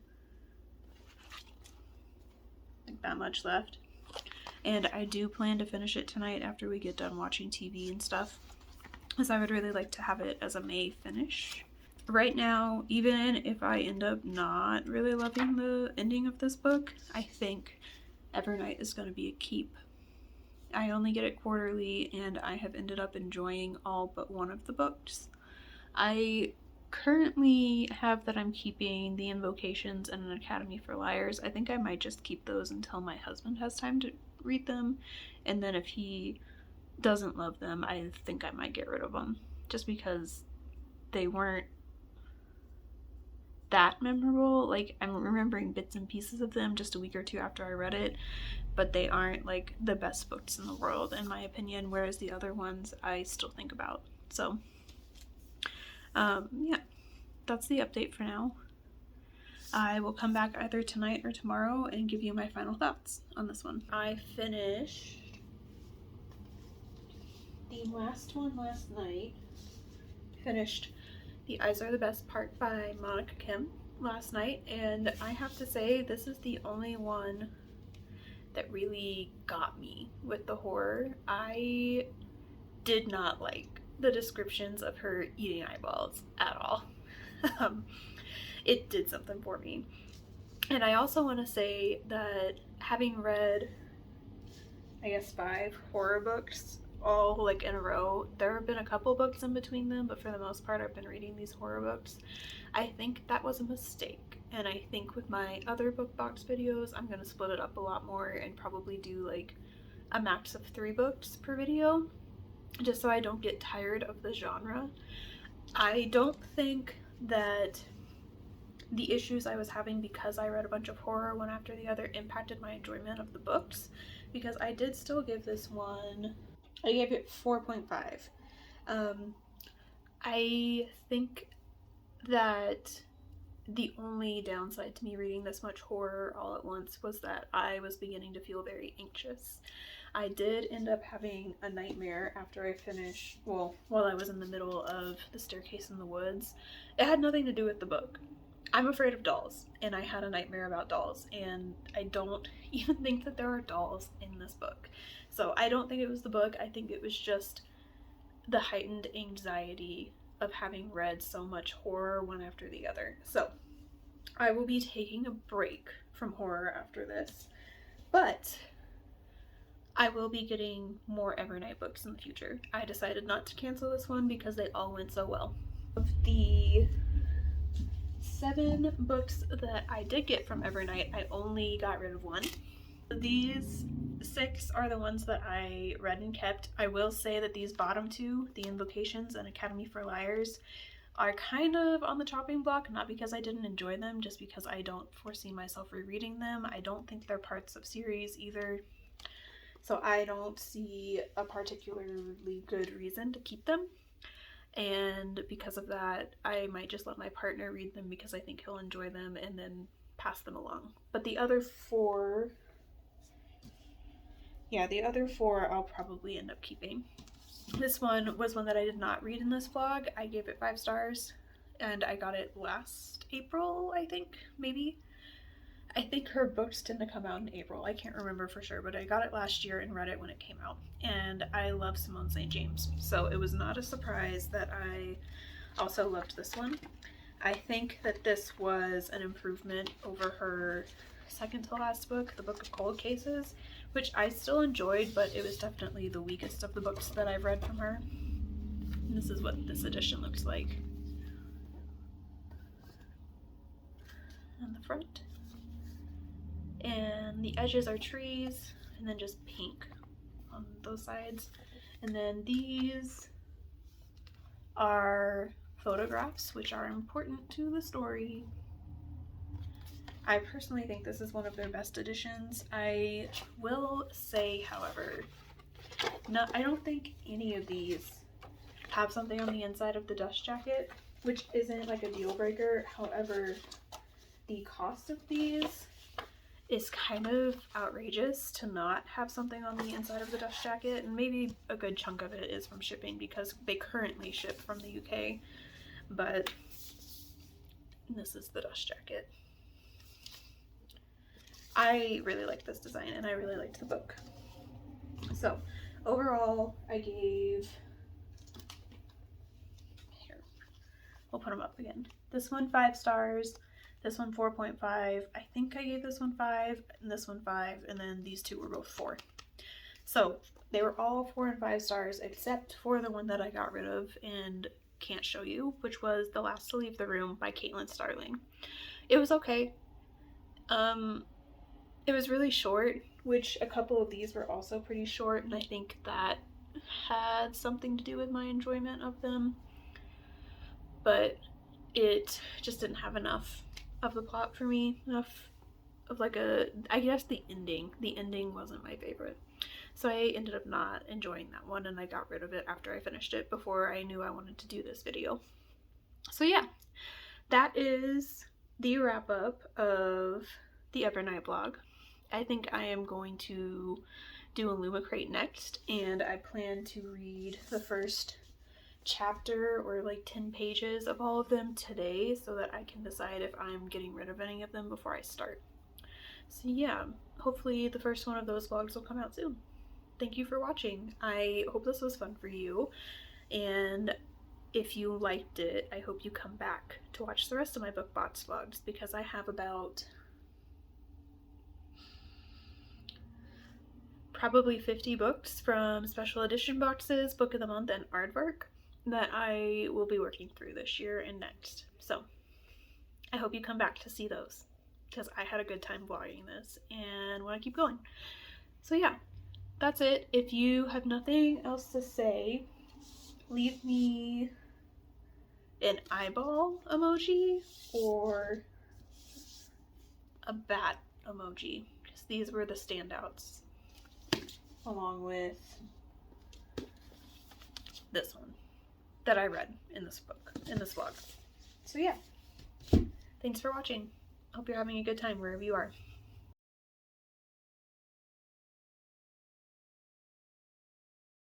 Like that much left. And I do plan to finish it tonight after we get done watching TV and stuff, because I would really like to have it as a May finish. Right now, even if I end up not really loving the ending of this book, I think Evernight is going to be a keep. I only get it quarterly, and I have ended up enjoying all but one of the books. I currently have that I'm keeping The Invocations and An Academy for Liars. I think I might just keep those until my husband has time to read them, and then if he doesn't love them, I think I might get rid of them, just because they weren't that memorable. Like, I'm remembering bits and pieces of them just a week or two after I read it, but they aren't like the best books in the world in my opinion, whereas the other ones I still think about. So yeah, that's the update for now. I will come back either tonight or tomorrow and give you my final thoughts on this one. I finished the last one last night. Finished The Eyes Are the Best Part by Monica Kim last night, and I have to say this is the only one that really got me with the horror. I did not like the descriptions of her eating eyeballs at all. It did something for me. And I also want to say that having read, I guess, 5 horror books all like in a row, there have been a couple books in between them, but for the most part I've been reading these horror books. I think that was a mistake, and I think with my other book box videos I'm going to split it up a lot more and probably do like a max of 3 books per video, just so I don't get tired of the genre. I don't think that the issues I was having because I read a bunch of horror one after the other impacted my enjoyment of the books, because I did still give this one, I gave it 4.5. I think that the only downside to me reading this much horror all at once was that I was beginning to feel very anxious. I did end up having a nightmare after I finished, well, while I was in the middle of The Staircase in the Woods. It had nothing to do with the book. I'm afraid of dolls, and I had a nightmare about dolls, and I don't even think that there are dolls in this book. So I don't think it was the book. I think it was just the heightened anxiety of having read so much horror one after the other. So I will be taking a break from horror after this, but I will be getting more Evernight books in the future. I decided not to cancel this one because they all went so well. Of the 7 books that I did get from Evernight, I only got rid of 1. These 6 are the ones that I read and kept. I will say that these bottom 2, The Invocations and Academy for Liars, are kind of on the chopping block, not because I didn't enjoy them, just because I don't foresee myself rereading them. I don't think they're parts of series either, so I don't see a particularly good reason to keep them. And because of that, I might just let my partner read them because I think he'll enjoy them and then pass them along. But the other 4, I'll probably end up keeping. This one was one that I did not read in this vlog. I gave it 5 stars, and I got it last April, I think, maybe. I think her books tend to come out in April. I can't remember for sure, but I got it last year and read it when it came out. And I love Simone St. James, so it was not a surprise that I also loved this one. I think that this was an improvement over her second to last book, The Book of Cold Cases, which I still enjoyed, but it was definitely the weakest of the books that I've read from her. And this is what this edition looks like on the front. And the edges are trees, and then just pink on those sides. And then these are photographs, which are important to the story. I personally think this is one of their best editions. I will say, however, no, I don't think any of these have something on the inside of the dust jacket, which isn't like a deal breaker. However, the cost of these is kind of outrageous to not have something on the inside of the dust jacket, and maybe a good chunk of it is from shipping because they currently ship from the UK. but this is the dust jacket. I really like this design and I really liked the book. So overall I gave, here, we'll put them up again. This one 5 stars, this one 4.5. I think I gave this one 5 and this one 5, and then these two were both 4. So they were all 4 and 5 stars except for the one that I got rid of and can't show you, which was The Last to Leave the Room by Caitlin Starling. It was okay. It was really short, which a couple of these were also pretty short, and I think that had something to do with my enjoyment of them. But it just didn't have enough of the plot for me, enough of like I guess the ending wasn't my favorite. So I ended up not enjoying that one, and I got rid of it after I finished it before I knew I wanted to do this video. So yeah, that is the wrap up of the Evernight blog. I think I am going to do a Lumicrate next, and I plan to read the first chapter or like 10 pages of all of them today so that I can decide if I'm getting rid of any of them before I start. So yeah, hopefully the first one of those vlogs will come out soon. Thank you for watching. I hope this was fun for you, and if you liked it, I hope you come back to watch the rest of my book box vlogs, because I have about probably 50 books from special edition boxes, book of the month, and aardvark that I will be working through this year and next. So I hope you come back to see those, because I had a good time vlogging this and want to keep going. So yeah, that's it. If you have nothing else to say, leave me an eyeball emoji or a bat emoji, because these were the standouts, along with this one that I read in this book, in this vlog. So yeah, thanks for watching. Hope you're having a good time wherever you are.